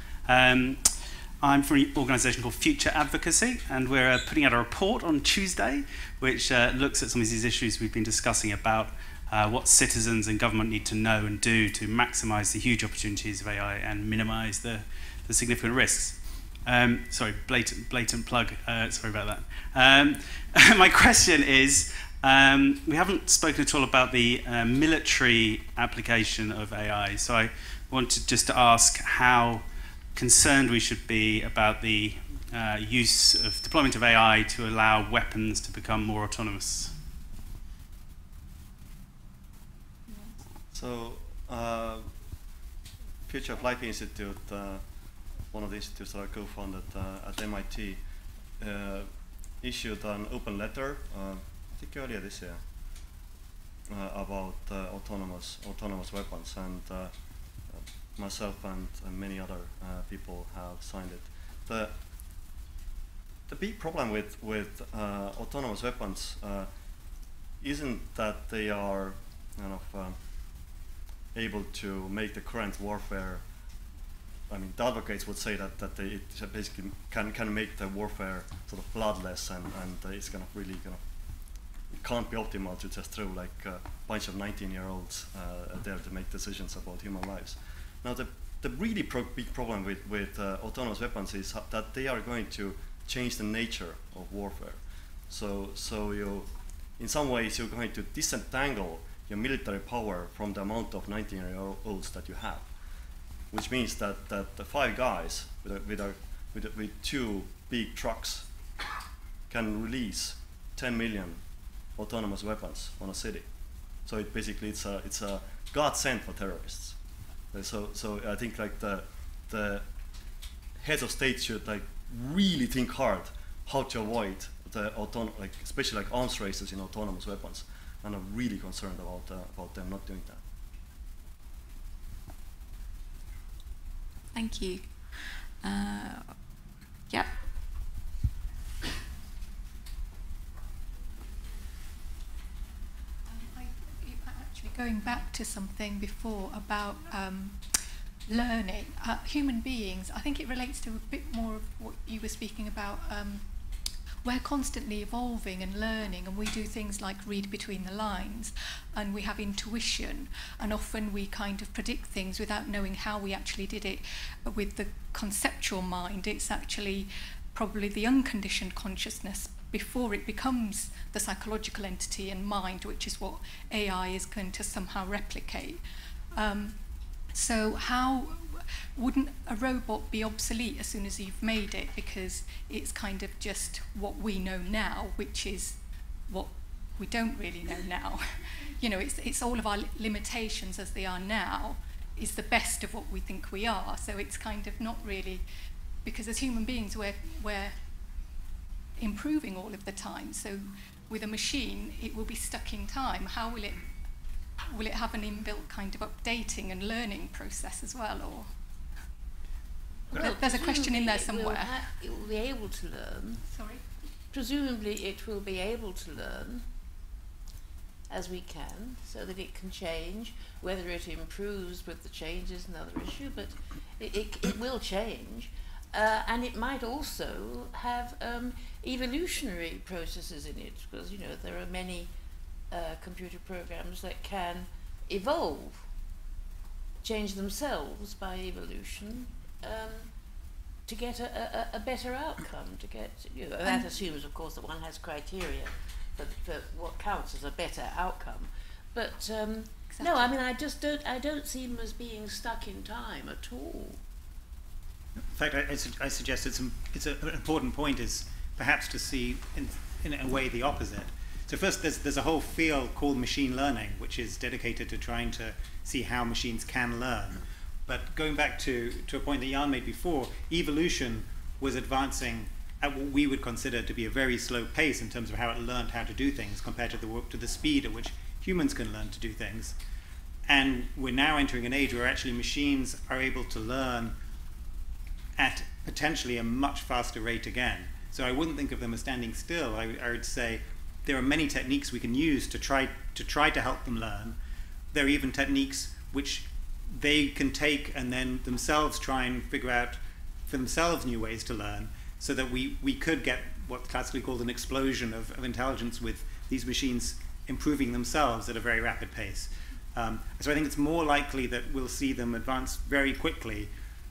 Speaker 11: I'm from an organisation called Future Advocacy, and we're putting out a report on Tuesday which looks at some of these issues we've been discussing about what citizens and government need to know and do to maximise the huge opportunities of AI and minimise the significant risks. Sorry, blatant plug, sorry about that. My question is, we haven't spoken at all about the military application of AI, so I wanted just to ask how concerned we should be about the deployment of AI to allow weapons to become more autonomous.
Speaker 3: So, Future of Life Institute, one of the institutes that I co-founded at MIT, issued an open letter, I think earlier this year, about autonomous weapons, and myself and many other people have signed it. The big problem with autonomous weapons isn't that they are kind of able to make the current warfare. I mean, the advocates would say that it basically can make the warfare sort of bloodless, and it's kind of really kind of, it can't be optimal to just throw like a bunch of 19-year-olds there to make decisions about human lives. Now, the the really big problem with autonomous weapons is that they are going to change the nature of warfare. So you, in some ways, you're going to disentangle your military power from the amount of 19-year-olds that you have, which means that the 5 guys with 2 big trucks can release 10 million autonomous weapons on a city. So it basically it's a godsend for terrorists. So I think like the heads of state should like really think hard how to avoid the especially like arms races in autonomous weapons, and I'm really concerned about them not doing that.
Speaker 1: Thank you. Yeah.
Speaker 12: Actually, going back to something before about learning, human beings, I think it relates to a bit more of what you were speaking about. We're constantly evolving and learning, and we do things like read between the lines, and we have intuition, and often we kind of predict things without knowing how we actually did it. But with the conceptual mind, it's actually probably the unconditioned consciousness before it becomes the psychological entity and mind, which is what AI is going to somehow replicate. So how wouldn't a robot be obsolete as soon as you've made it, because it's kind of just what we know now, which is what we don't really know now. You know, it's all of our limitations as they are now is the best of what we think we are. So it's kind of not really, because as human beings we're improving all of the time. So with a machine, it will be stuck in time. How will it have an inbuilt kind of updating and learning process as well, or? Well, there's a question in there somewhere.
Speaker 2: It will be able to learn.
Speaker 12: Sorry?
Speaker 2: Presumably it will be able to learn as we can, so that it can change. Whether it improves with the change is another issue, but it will change. And it might also have evolutionary processes in it, because, you know, there are many computer programs that can evolve, change themselves by evolution, to get a better outcome, to get, you know, that assumes, of course, that one has criteria for what counts as a better outcome. But exactly. No, I mean, I don't see them as being stuck in time at all.
Speaker 4: In fact, I suggest it's an important point is perhaps to see in a way the opposite. So first, there's a whole field called machine learning, which is dedicated to trying to see how machines can learn. But going back to a point that Jaan made before, evolution was advancing at what we would consider to be a very slow pace in terms of how it learned how to do things compared to the speed at which humans can learn to do things. And we're now entering an age where actually machines are able to learn at potentially a much faster rate again. So I wouldn't think of them as standing still. I would say there are many techniques we can use to try to help them learn. There are even techniques which they can take and then themselves try and figure out for themselves new ways to learn, so that we could get what's classically called an explosion of intelligence, with these machines improving themselves at a very rapid pace. So I think it's more likely that we'll see them advance very quickly.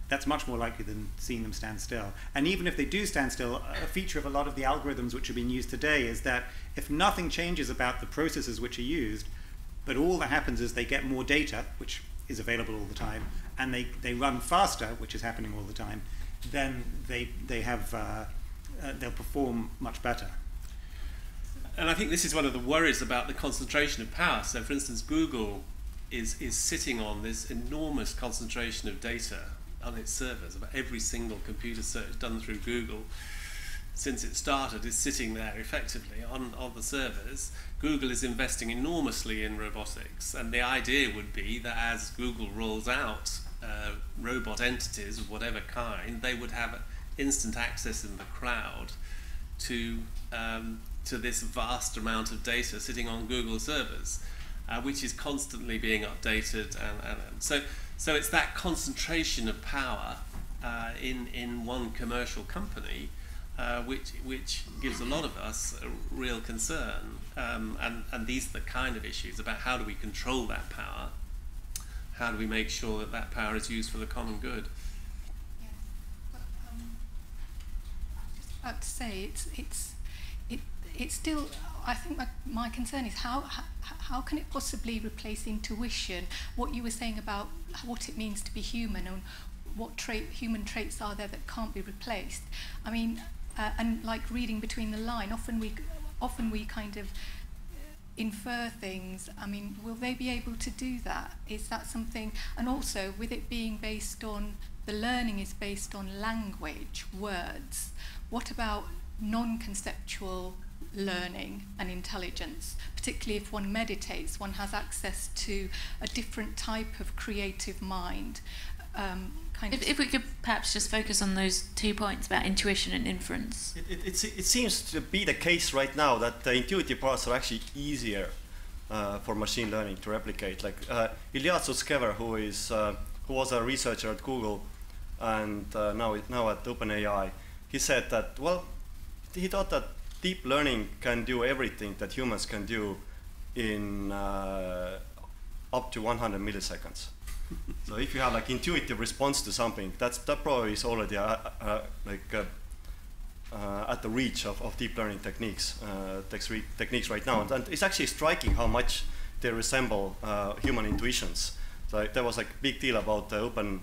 Speaker 4: That's much more likely than seeing them stand still. And even if they do stand still, a feature of a lot of the algorithms which are being used today is that if nothing changes about the processes which are used, but all that happens is they get more data, which is available all the time, and they run faster, which is happening all the time, then they'll perform much better.
Speaker 5: And I think this is one of the worries about the concentration of power. So, for instance, Google is sitting on this enormous concentration of data on its servers. About every single computer search done through Google since it started is sitting there effectively on the servers. Google is investing enormously in robotics, and the idea would be that as Google rolls out robot entities of whatever kind, they would have instant access in the cloud to this vast amount of data sitting on Google servers, which is constantly being updated, and so it's that concentration of power in one commercial company which gives a lot of us a real concern, and these are the kind of issues about how do we control that power, how do we make sure that that power is used for the common good?
Speaker 12: Yes, but I was just about to say it's still. I think my concern is how can it possibly replace intuition? What you were saying about what it means to be human and what human traits are there that can't be replaced. I mean, and like reading between the line, often we kind of infer things. I mean, will they be able to do that? Is that something? And also, with it being based on, the learning is based on language, words. What about non-conceptual learning and intelligence? Particularly if one meditates, one has access to a different type of creative mind.
Speaker 1: If we could perhaps just focus on those 2 points about intuition and inference.
Speaker 3: It seems to be the case right now that the intuitive parts are actually easier for machine learning to replicate. Like Ilya Sutskever, who was a researcher at Google and now at OpenAI, he said that, well, he thought that deep learning can do everything that humans can do in up to 100 milliseconds. So if you have like intuitive response to something, that probably is already at the reach of deep learning techniques right now. And it's actually striking how much they resemble human intuitions. So there was like a big deal about AlphaGo,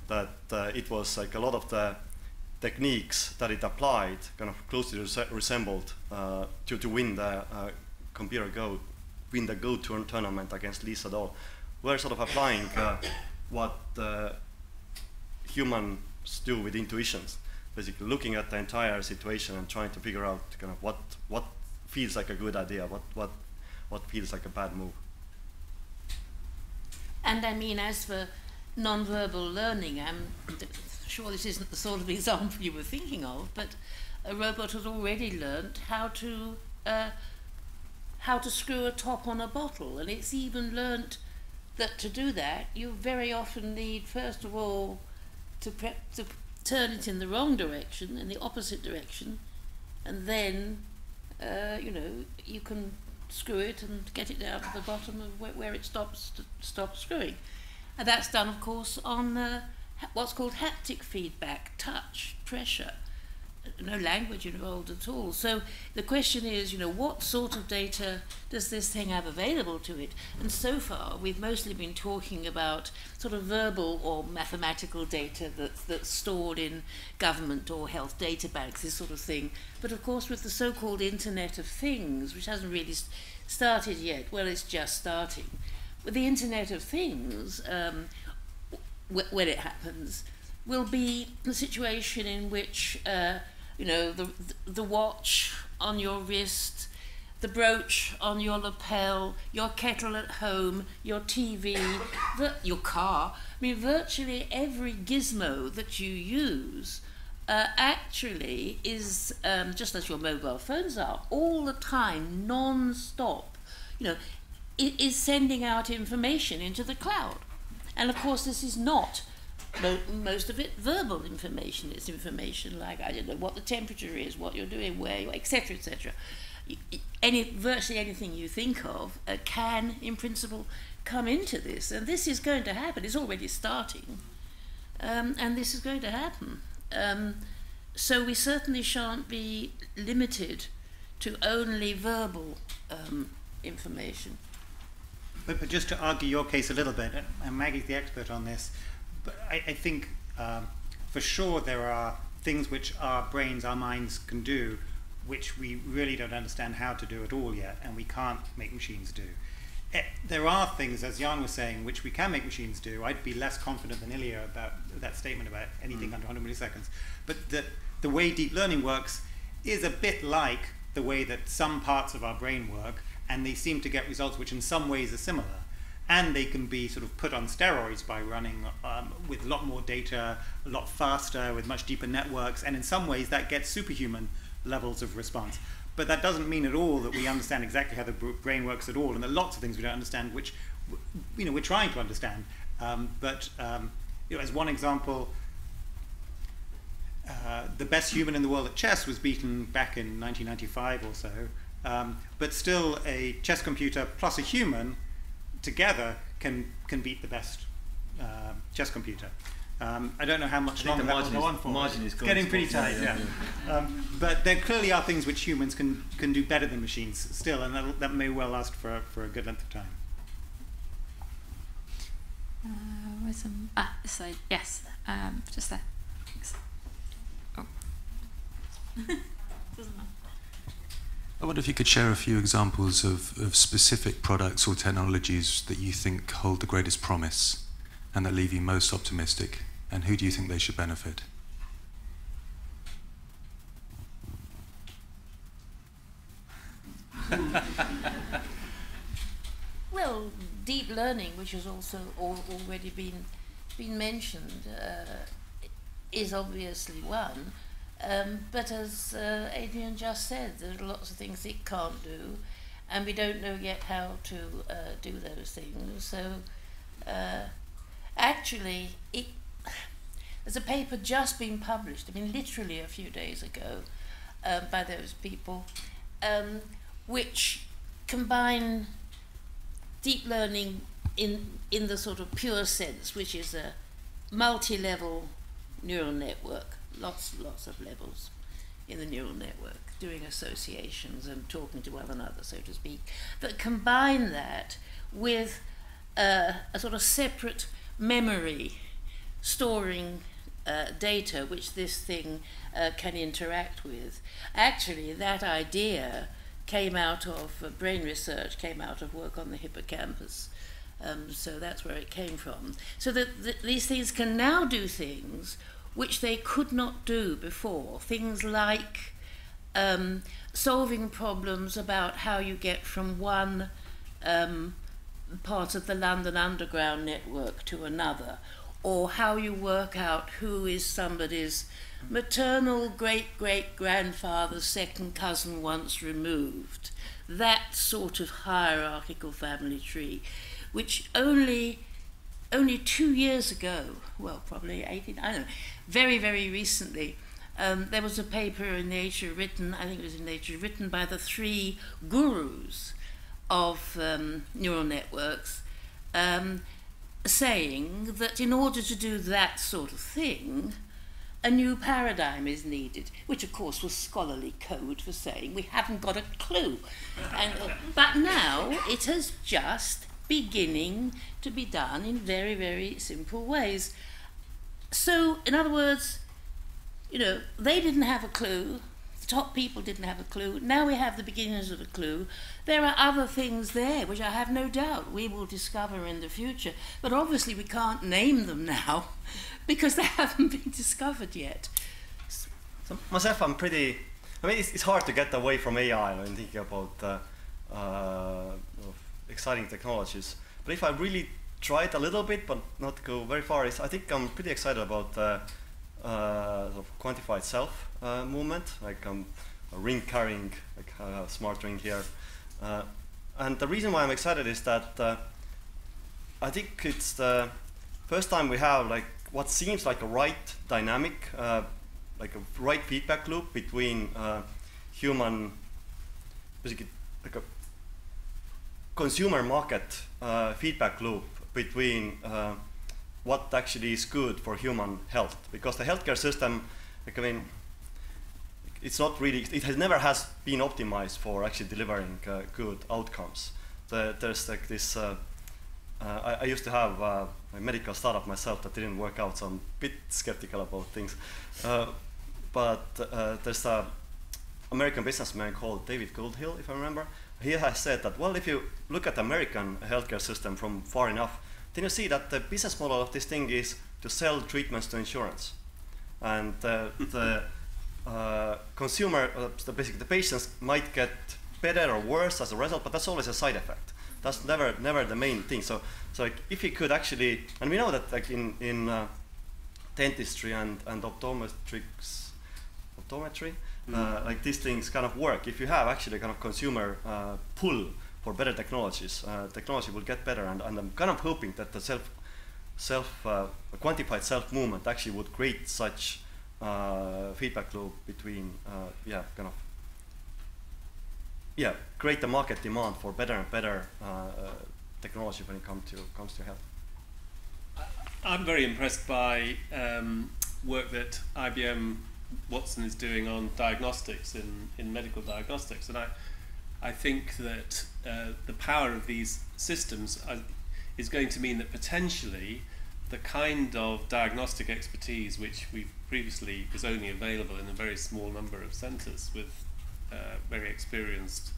Speaker 3: that it was like a lot of the techniques that it applied kind of closely resembled to win the Go tournament against Lee Sedol. We're sort of applying what humans do with intuitions, basically looking at the entire situation and trying to figure out kind of what feels like a good idea, what feels like a bad move.
Speaker 2: And I mean, as for nonverbal learning, I'm sure this isn't the sort of example you were thinking of, but a robot has already learned how to screw a top on a bottle, and it's even learnt that to do that you very often need, first of all, to turn it in the wrong direction, in the opposite direction, and then you can screw it and get it down to the bottom of where it stops screwing. And that's done, of course, on what's called haptic feedback, touch, pressure. No language involved at all. So the question is, what sort of data does this thing have available to it? And so far, we've mostly been talking about sort of verbal or mathematical data that's stored in government or health data banks, this sort of thing. But of course, with the so-called Internet of Things, which hasn't really started yet, well, it's just starting. With the Internet of Things, when it happens, will be the situation in which the watch on your wrist, the brooch on your lapel, your kettle at home, your TV, your car. I mean, virtually every gizmo that you use actually is, just as your mobile phones are, all the time, non-stop, it is sending out information into the cloud. And of course, this is not most of it verbal information. It's information like, I don't know, what the temperature is, what you're doing, where you are, etc., etc. Virtually anything you think of can, in principle, come into this. And this is going to happen. It's already starting. And this is going to happen. So we certainly shan't be limited to only verbal information.
Speaker 4: But just to argue your case a little bit, and Maggie's the expert on this, but I think for sure there are things which our brains, our minds can do, which we really don't understand how to do at all yet, and we can't make machines do. There are things, as Jaan was saying, which we can make machines do. I'd be less confident than Ilya about that statement about anything under 100 milliseconds. But the way deep learning works is a bit like the way that some parts of our brain work, and they seem to get results which in some ways are similar. And they can be sort of put on steroids by running with a lot more data, a lot faster, with much deeper networks, and in some ways that gets superhuman levels of response. But that doesn't mean at all that we understand exactly how the brain works at all, and there are lots of things we don't understand, which we're trying to understand. As one example, the best human in the world at chess was beaten back in 1995 or so, but still a chess computer plus a human together can beat the best chess computer. I don't know how much longer that will go on for.
Speaker 3: Margin is
Speaker 4: getting pretty tight, yeah. But there clearly are things which humans can do better than machines still, and that may well last for a good length of time.
Speaker 1: So yes, just there. Thanks. Oh. Doesn't matter.
Speaker 13: I wonder if you could share a few examples of specific products or technologies that you think hold the greatest promise and that leave you most optimistic, and who do you think they should benefit?
Speaker 2: Well, deep learning, which has also already been mentioned, is obviously one. But as Adrian just said, there are lots of things it can't do, and we don't know yet how to do those things. So actually, there's a paper just been published, I mean literally a few days ago, by those people, which combine deep learning in the sort of pure sense, which is a multi-level neural network, lots of levels in the neural network, doing associations and talking to one another, so to speak, but combine that with a sort of separate memory storing data which this thing can interact with. Actually, that idea came out of brain research, came out of work on the hippocampus. So that's where it came from. So that these things can now do things which they could not do before. Things like solving problems about how you get from one part of the London Underground network to another, or how you work out who is somebody's maternal great-great-grandfather's second cousin once removed. That sort of hierarchical family tree, which only 2 years ago, well, probably 18, I don't know, very, very recently, there was a paper in Nature written, I think it was in Nature, written by the 3 gurus of neural networks, saying that in order to do that sort of thing, a new paradigm is needed, which of course was scholarly code for saying we haven't got a clue. But now it has just beginning to be done in very, very simple ways. So, in other words, you know, they didn't have a clue, the top people didn't have a clue, now we have the beginnings of a clue. There are other things there which I have no doubt we will discover in the future, but obviously we can't name them now because they haven't been discovered yet.
Speaker 3: So myself, I mean, it's hard to get away from AI when thinking about exciting technologies. But if I really try it a little bit, but not go very far, I think I'm pretty excited about sort of quantified self movement, like a ring carrying, like a smart ring here. And the reason why I'm excited is that I think it's the first time we have like what seems like a right dynamic, like a right feedback loop between human, basically like a consumer market feedback loop between what actually is good for human health. Because the healthcare system, like, I mean, it's not really, it has been optimized for actually delivering good outcomes. There's like this, I used to have a medical startup myself that didn't work out, so I'm a bit skeptical about things. But there's an American businessman called David Goldhill, if I remember. He has said that, well, if you look at the American healthcare system from far enough, then you see that the business model of this thing is to sell treatments to insurance. And the consumer, basically the patients might get better or worse as a result, but that's always a side effect. That's never the main thing. So like if you could actually, and we know that like in dentistry and optometry, like these things kind of work. If you have actually kind of consumer pull for better technologies, technology will get better. And I'm kind of hoping that the quantified self movement actually would create such feedback loop between, create the market demand for better and better technology when it comes to health.
Speaker 5: I'm very impressed by work that IBM Watson is doing on diagnostics in medical diagnostics, and I think that the power of these systems is going to mean that potentially the kind of diagnostic expertise which we previously was only available in a very small number of centres with very experienced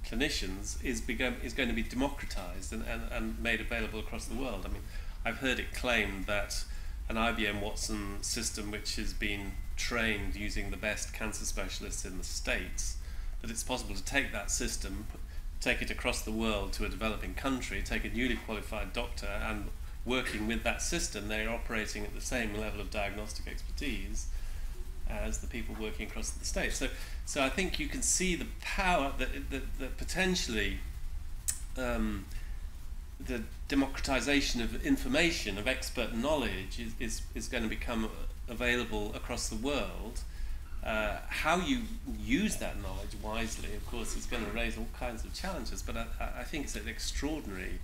Speaker 5: clinicians is going to be democratised and made available across the world. I mean, I've heard it claimed that an IBM Watson system which has been trained using the best cancer specialists in the States, that it's possible to take that system, take it across the world to a developing country, take a newly qualified doctor, and working with that system, they're operating at the same level of diagnostic expertise as the people working across the States. So I think you can see the power that potentially the democratization of information, of expert knowledge is going to become available across the world. How you use that knowledge wisely, of course, is going to raise all kinds of challenges, but I think it's an extraordinary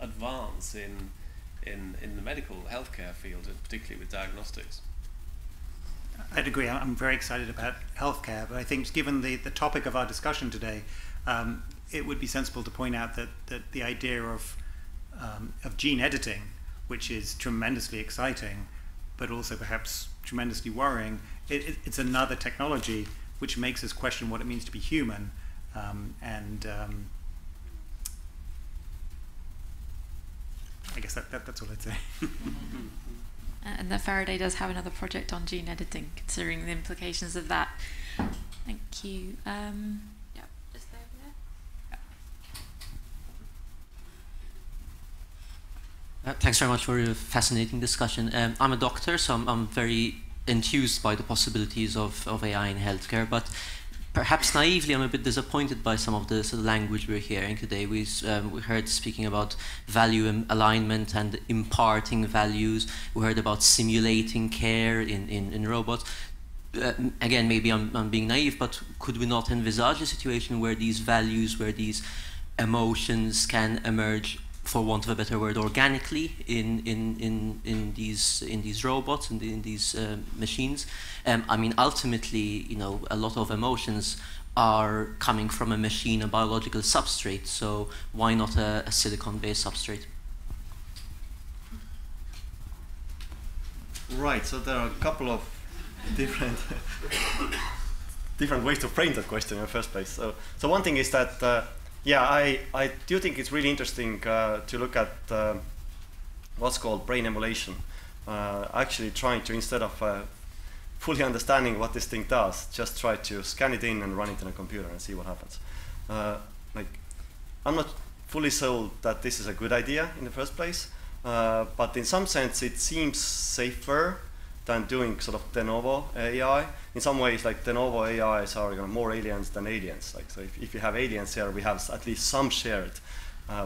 Speaker 5: advance in the medical healthcare field, and particularly with diagnostics.
Speaker 4: I'd agree. I'm very excited about healthcare, but I think given the topic of our discussion today, it would be sensible to point out that the idea of gene editing, which is tremendously exciting, but also perhaps tremendously worrying, it's another technology which makes us question what it means to be human, I guess that's all I'd say.
Speaker 1: And that Faraday does have another project on gene editing, considering the implications of that. Thank you. Yeah, just over there.
Speaker 14: Thanks very much for a fascinating discussion. I'm a doctor, so I'm very enthused by the possibilities of AI in healthcare, but perhaps naively, I'm a bit disappointed by some of the sort of language we're hearing today. We heard speaking about value alignment and imparting values. We heard about simulating care in robots. Again, maybe I'm being naive, but could we not envisage a situation where these values, where these emotions can emerge, for want of a better word, organically in these robots and in these machines? I mean, ultimately, a lot of emotions are coming from a machine, a biological substrate. So why not a silicon-based substrate?
Speaker 3: Right. So there are a couple of different ways to frame that question in the first place. So one thing is that. Yeah, I do think it's really interesting to look at what's called brain emulation. Actually trying to, instead of fully understanding what this thing does, just try to scan it in and run it in a computer and see what happens. I'm not fully sold that this is a good idea in the first place, but in some sense it seems safer than doing sort of de novo AI. In some ways, like de novo AIs are more aliens than aliens. Like, so if you have aliens here, we have at least some shared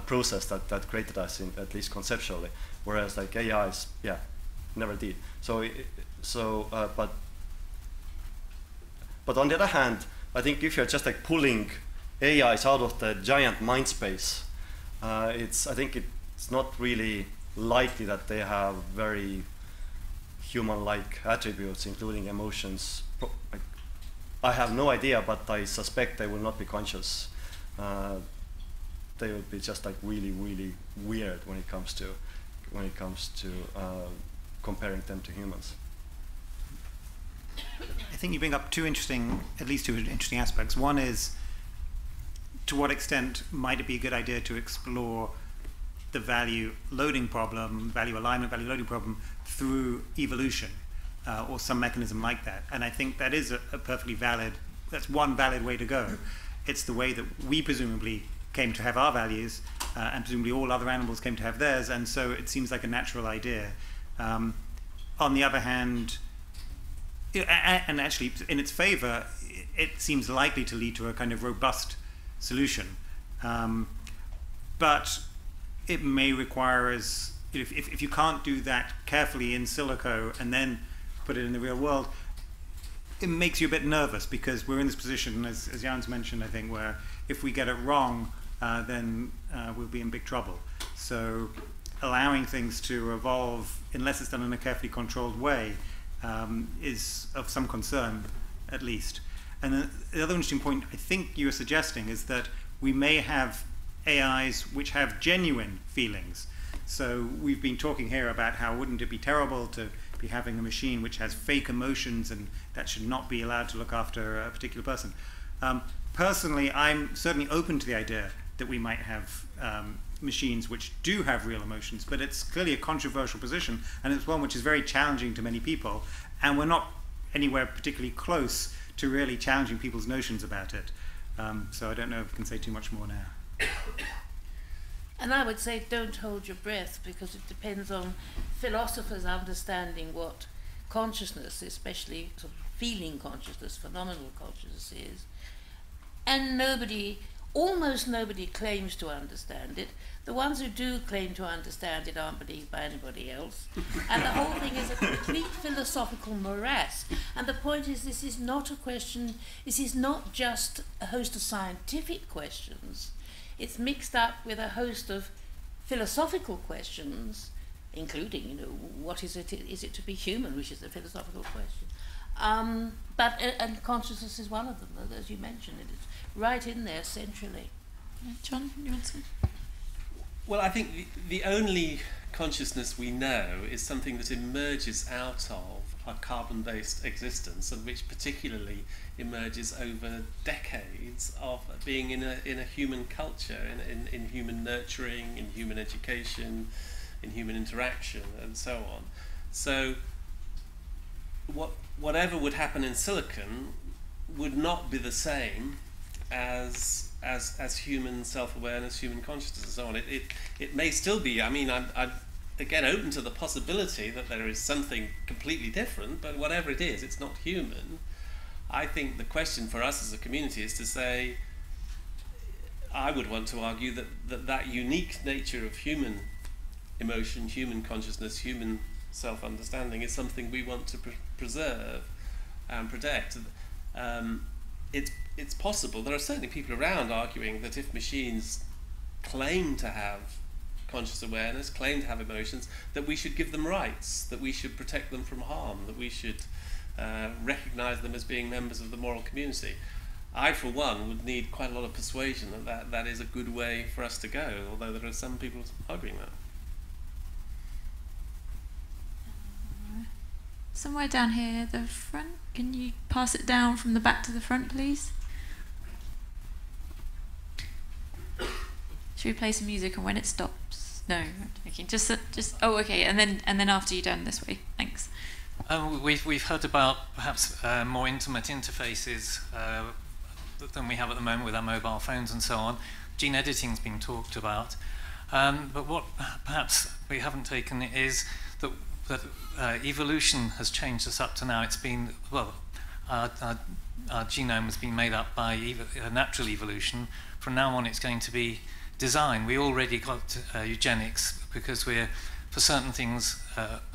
Speaker 3: process that created us, at least conceptually. Whereas like AIs, yeah, never did. But on the other hand, I think if you're just like pulling AIs out of the giant mind space, I think it's not really likely that they have very human-like attributes, including emotions. I have no idea, but I suspect they will not be conscious. They will be just like really, really weird when it comes to comparing them to humans.
Speaker 4: I think you bring up at least two interesting aspects. One is, to what extent might it be a good idea to explore the value loading problem, value alignment, value loading problem through evolution or some mechanism like that. And I think that is a perfectly valid, that's one valid way to go. It's the way that we presumably came to have our values and presumably all other animals came to have theirs, and so it seems like a natural idea. On the other hand, and actually in its favor, it seems likely to lead to a kind of robust solution. But it may require us, if you can't do that carefully in silico and then put it in the real world, it makes you a bit nervous, because we're in this position, as Jaan's mentioned, I think, where if we get it wrong, then we'll be in big trouble. So allowing things to evolve, unless it's done in a carefully controlled way, is of some concern, at least. And the other interesting point I think you were suggesting is that we may have AIs which have genuine feelings. So we've been talking here about how wouldn't it be terrible to be having a machine which has fake emotions, and that should not be allowed to look after a particular person. Personally, I'm certainly open to the idea that we might have machines which do have real emotions, but it's clearly a controversial position, and it's one which is very challenging to many people, and we're not anywhere particularly close to really challenging people's notions about it. So I don't know if I can say too much more now.
Speaker 2: And I would say don't hold your breath, because it depends on philosophers understanding what consciousness, especially sort of feeling consciousness, phenomenal consciousness is. And almost nobody claims to understand it. The ones who do claim to understand it aren't believed by anybody else. And the whole thing is a complete philosophical morass. And the point is, this is not a question, this is not just a host of scientific questions. It's mixed up with a host of philosophical questions, including, what is it? Is it to be human, which is a philosophical question. And consciousness is one of them, as you mentioned. It's right in there centrally.
Speaker 1: John, you want to?
Speaker 5: Well, I think the only consciousness we know is something that emerges out of our carbon-based existence, and which particularly emerges over decades of being in a human culture, in human nurturing, in human education, in human interaction, and so on. So whatever would happen in silicon would not be the same as human self-awareness, human consciousness, and so on. It may still be. I mean, I'm again open to the possibility that there is something completely different, but whatever it is, it's not human. I think the question for us as a community is to say, I would want to argue that unique nature of human emotion, human consciousness, human self-understanding is something we want to preserve and protect. It's possible. There are certainly people around arguing that if machines claim to have conscious awareness, claim to have emotions, that we should give them rights, that we should protect them from harm, that we should recognize them as being members of the moral community. I, for one, would need quite a lot of persuasion that is a good way for us to go, although there are some people arguing that.
Speaker 1: Somewhere down here at the front, can you pass it down from the back to the front, please? Should we play some music, and when it stops? No, I'm joking. Just oh, okay, and then after you're done, this way. Thanks.
Speaker 15: We've heard about perhaps more intimate interfaces than we have at the moment with our mobile phones and so on. Gene editing's been talked about, but what perhaps we haven't taken is that evolution has changed us up to now. It's been, well, our genome has been made up by natural evolution. From now on, it's going to be design. We already got eugenics because for certain things,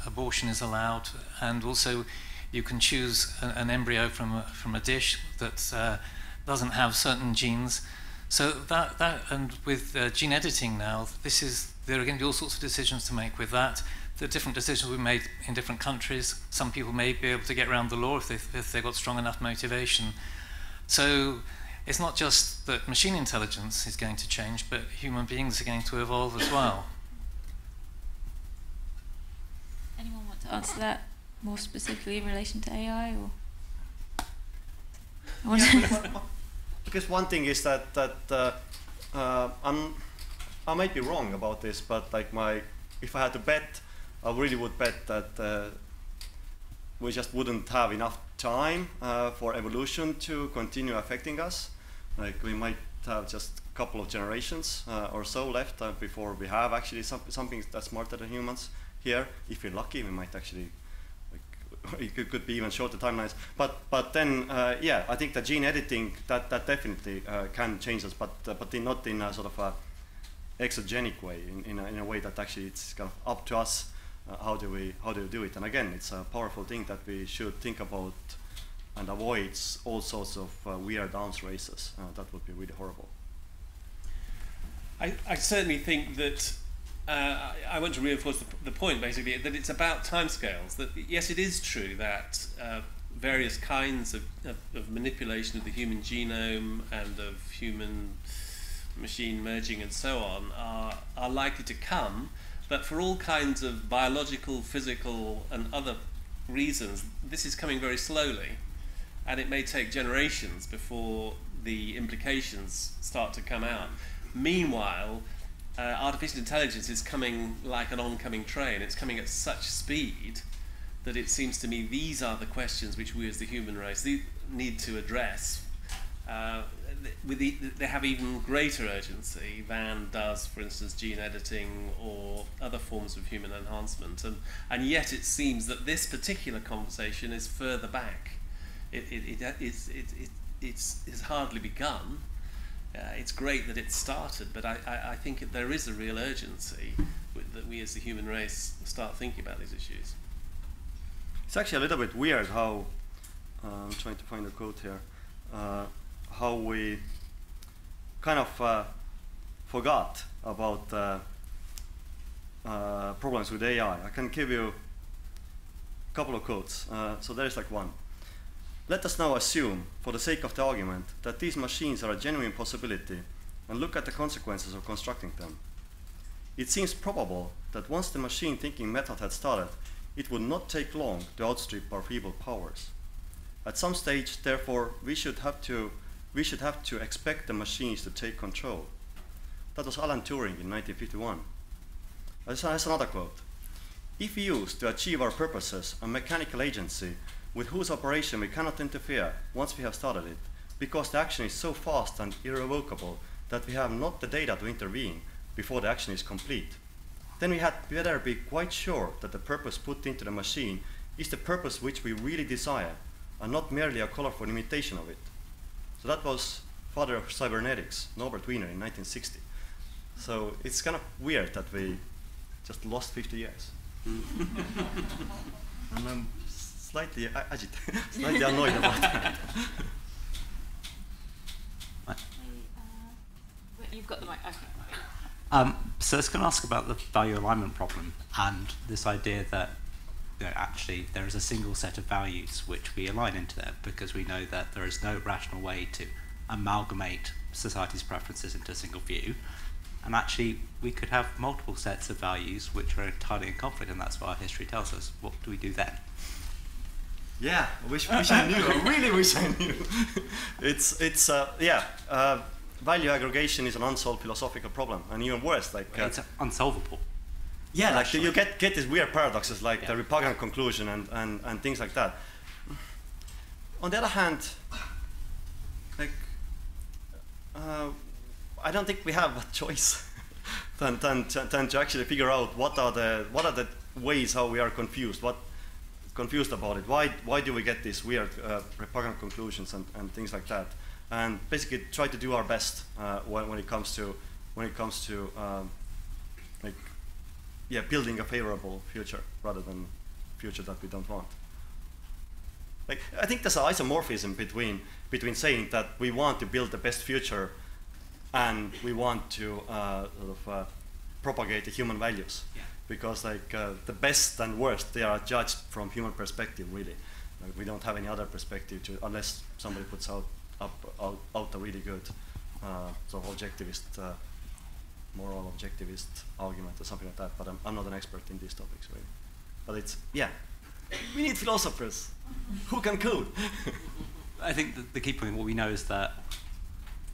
Speaker 15: abortion is allowed, and also you can choose an embryo from a dish that doesn't have certain genes. So that and with gene editing now, there are going to be all sorts of decisions to make with that. The different decisions we made in different countries. Some people may be able to get around the law if they've got strong enough motivation. So it's not just that machine intelligence is going to change, but human beings are going to evolve as well.
Speaker 1: Anyone want to answer that more specifically in relation to AI, or?
Speaker 3: Because one thing is that I might be wrong about this, but if I had to bet, I really would bet that we just wouldn't have enough time for evolution to continue affecting us. Like, we might have just a couple of generations or so left before we have actually something that's smarter than humans here. If we're lucky, we might actually, it could be even shorter timelines. But then, yeah, I think that gene editing, that definitely can change us, but not in a sort of a exogenic way, in a way that actually it's kind of up to us. How do we do it? And again, it's a powerful thing that we should think about and avoid all sorts of weird arms races. That would be really horrible.
Speaker 5: I certainly think that I want to reinforce the point, basically, that it's about timescales. That yes, it is true that various kinds of manipulation of the human genome and of human machine merging and so on are likely to come, but for all kinds of biological, physical and other reasons, this is coming very slowly, and it may take generations before the implications start to come out. Meanwhile, artificial intelligence is coming like an oncoming train. It's coming at such speed that it seems to me these are the questions which we as the human race need to address. They have even greater urgency than does, for instance, gene editing or other forms of human enhancement. And yet it seems that this particular conversation is further back. It's hardly begun. It's great that it started, but I think there is a real urgency that we as the human race start thinking about these issues.
Speaker 3: It's actually a little bit weird how, I'm trying to find a quote here, how we kind of forgot about problems with AI. I can give you a couple of quotes. So there's like one. Let us now assume, for the sake of the argument, that these machines are a genuine possibility and look at the consequences of constructing them. It seems probable that once the machine thinking method had started, it would not take long to outstrip our feeble powers. At some stage, therefore, we should have to expect the machines to take control. That was Alan Turing in 1951. That's another quote. If we use to achieve our purposes a mechanical agency with whose operation we cannot interfere once we have started it, because the action is so fast and irrevocable that we have not the data to intervene before the action is complete, then we better be quite sure that the purpose put into the machine is the purpose which we really desire, and not merely a colorful imitation of it. So that was father of cybernetics, Norbert Wiener, in 1960. So it's kind of weird that we just lost 50 years. And I'm slightly agitated, slightly annoyed about that.
Speaker 1: You've got the mic. Okay.
Speaker 11: So I was going to ask about the value alignment problem and this idea that actually there is a single set of values which we align into there because we know that there is no rational way to amalgamate society's preferences into a single view. And actually we could have multiple sets of values which are entirely in conflict, and that's what our history tells us. What do we do then?
Speaker 3: Yeah, I wish I knew. I really wish I knew. Value aggregation is an unsolved philosophical problem, and even worse, like
Speaker 11: it's unsolvable.
Speaker 3: Yeah, like you get these weird paradoxes, like the repugnant conclusion and things like that. On the other hand, like I don't think we have a choice than to actually figure out what are the ways how we are confused about it. Why do we get these weird repugnant conclusions and things like that? And basically try to do our best when it comes to building a favorable future rather than future that we don't want. Like I think there's an isomorphism between saying that we want to build the best future and we want to propagate the human values. Yeah. Because like the best and worst, they are judged from human perspective, really. Like, we don't have any other perspective unless somebody puts out a really good sort of objectivist, moral objectivist argument or something like that. But I'm not an expert in these topics, really. But it's, we need philosophers who can code.
Speaker 11: I think the key point, what we know is that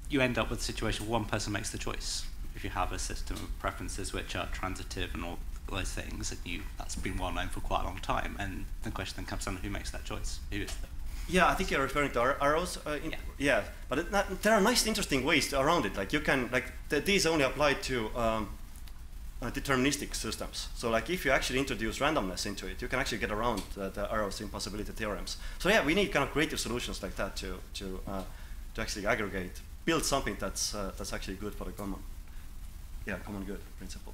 Speaker 11: you end up with a situation where one person makes the choice. If you have a system of preferences which are transitive and all those things, and that's been well known for quite a long time, and the question then comes down to who makes that choice. Who is that?
Speaker 3: Yeah, I think you're referring to arrows. But there are nice, interesting ways around it. Like you can, these only apply to deterministic systems. So, like if you actually introduce randomness into it, you can actually get around the arrows impossibility theorems. So, yeah, we need kind of creative solutions like that to actually aggregate, build something that's actually good for the common good principle.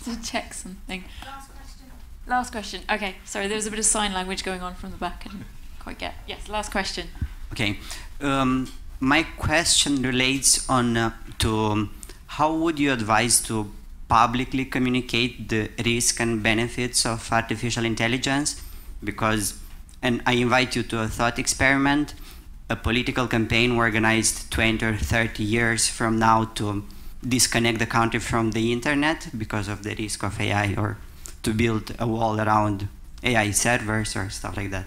Speaker 1: To check something. Last question. Okay, sorry, there was a bit of sign language going on from the back. I didn't quite get. Yes, last question.
Speaker 16: Okay. My question relates on to how would you advise to publicly communicate the risk and benefits of artificial intelligence? Because, and I invite you to a thought experiment, a political campaign organized 20 or 30 years from now to disconnect the country from the internet because of the risk of AI, or to build a wall around AI servers or stuff like that.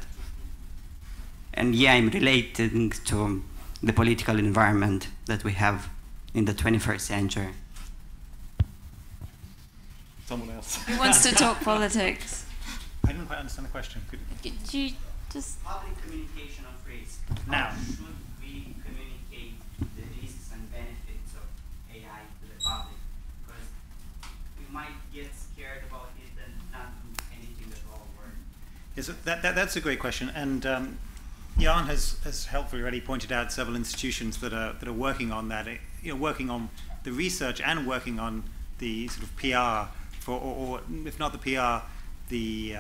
Speaker 16: And yeah, I'm relating to the political environment that we have in the 21st century.
Speaker 3: Someone else.
Speaker 1: Who wants to talk politics?
Speaker 4: I didn't quite understand the question.
Speaker 1: Could you just...
Speaker 16: Public communication of risk.
Speaker 4: Now.
Speaker 16: How should we communicate the risks and benefits of AI to the public? Because we might get scared about it and not do anything at all.
Speaker 4: Yes, that's a great question. And Jaan has helpfully already pointed out several institutions that are working on that, working on the research and working on the sort of PR for, or if not the PR, the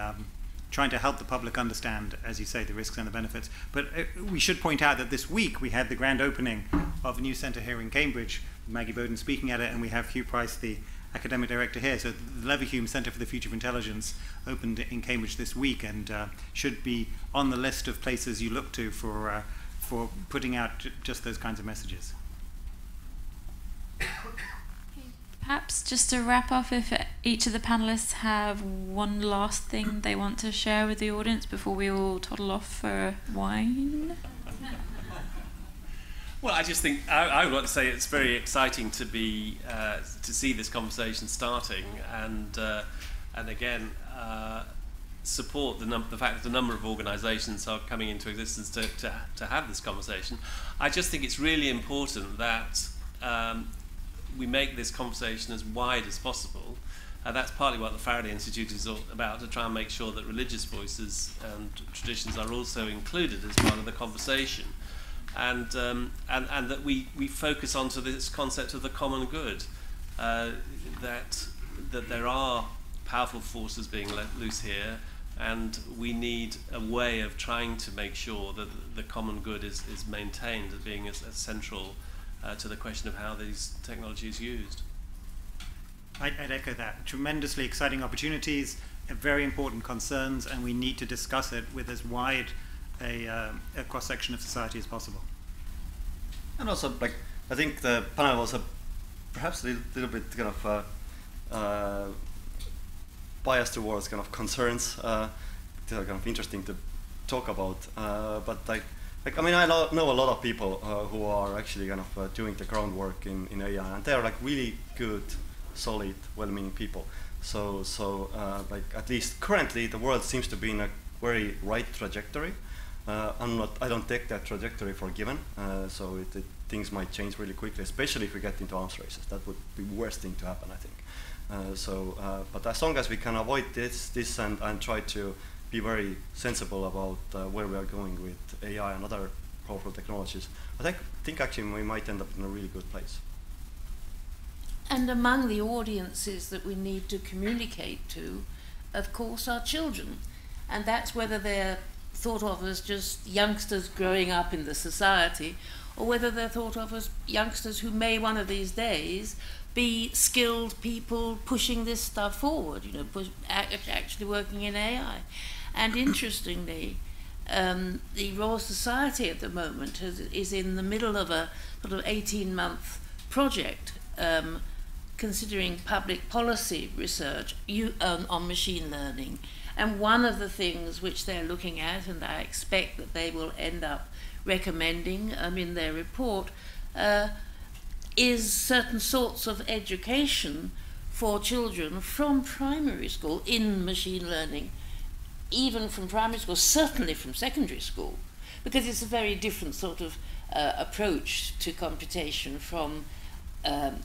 Speaker 4: trying to help the public understand, as you say, the risks and the benefits. But we should point out that this week we had the grand opening of a new centre here in Cambridge, Maggie Boden speaking at it, and we have Hugh Price, the academic director here. So the Leverhulme Centre for the Future of Intelligence opened in Cambridge this week, and should be on the list of places you look to for putting out just those kinds of messages.
Speaker 1: Perhaps just to wrap up, if each of the panelists have one last thing they want to share with the audience before we all toddle off for wine.
Speaker 5: Well, I just think I would want to say it's very exciting to be to see this conversation starting, and again support the fact that a number of organisations are coming into existence to have this conversation. I just think it's really important that we make this conversation as wide as possible. That's partly what the Faraday Institute is all about, to try and make sure that religious voices and traditions are also included as part of the conversation. And that we focus onto this concept of the common good, that there are powerful forces being let loose here, and we need a way of trying to make sure that the common good is maintained as being as central to the question of how these technologies are used.
Speaker 4: I'd echo that. Tremendously exciting opportunities, very important concerns, and we need to discuss it with as wide a cross-section of society as possible.
Speaker 3: And also, like, I think the panel was perhaps a little bit kind of biased towards kind of concerns that are kind of interesting to talk about. But I mean, I know a lot of people who are actually kind of doing the groundwork in AI, and they are like really good, solid, well-meaning people. So like, at least currently, the world seems to be in a very right trajectory. I don't take that trajectory for given. So things might change really quickly, especially if we get into arms races. That would be the worst thing to happen, I think. But as long as we can avoid this and try to be very sensible about where we are going with AI and other powerful technologies, I think actually we might end up in a really good place.
Speaker 2: And among the audiences that we need to communicate to, of course, are children. And that's whether they're thought of as just youngsters growing up in the society, or whether they're thought of as youngsters who may one of these days be skilled people pushing this stuff forward, actually working in AI. And interestingly, the Royal Society at the moment is in the middle of a sort of 18-month project considering public policy research on machine learning. And one of the things which they're looking at, and I expect that they will end up recommending in their report, is certain sorts of education for children from primary school in machine learning, even from primary school, certainly from secondary school, because it's a very different sort of approach to computation from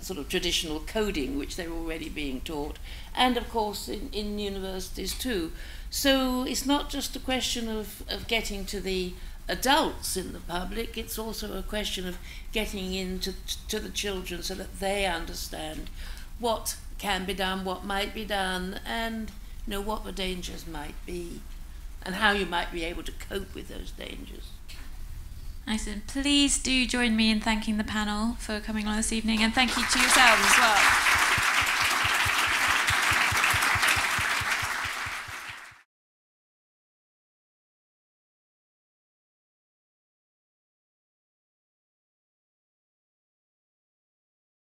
Speaker 2: sort of traditional coding, which they're already being taught, and of course in universities too. So it's not just a question of getting to the adults in the public, it's also a question of getting into to the children so that they understand what can be done, what might be done, and what the dangers might be, and how you might be able to cope with those dangers.
Speaker 1: Excellent. Please do join me in thanking the panel for coming on this evening, and thank you to yourselves as well.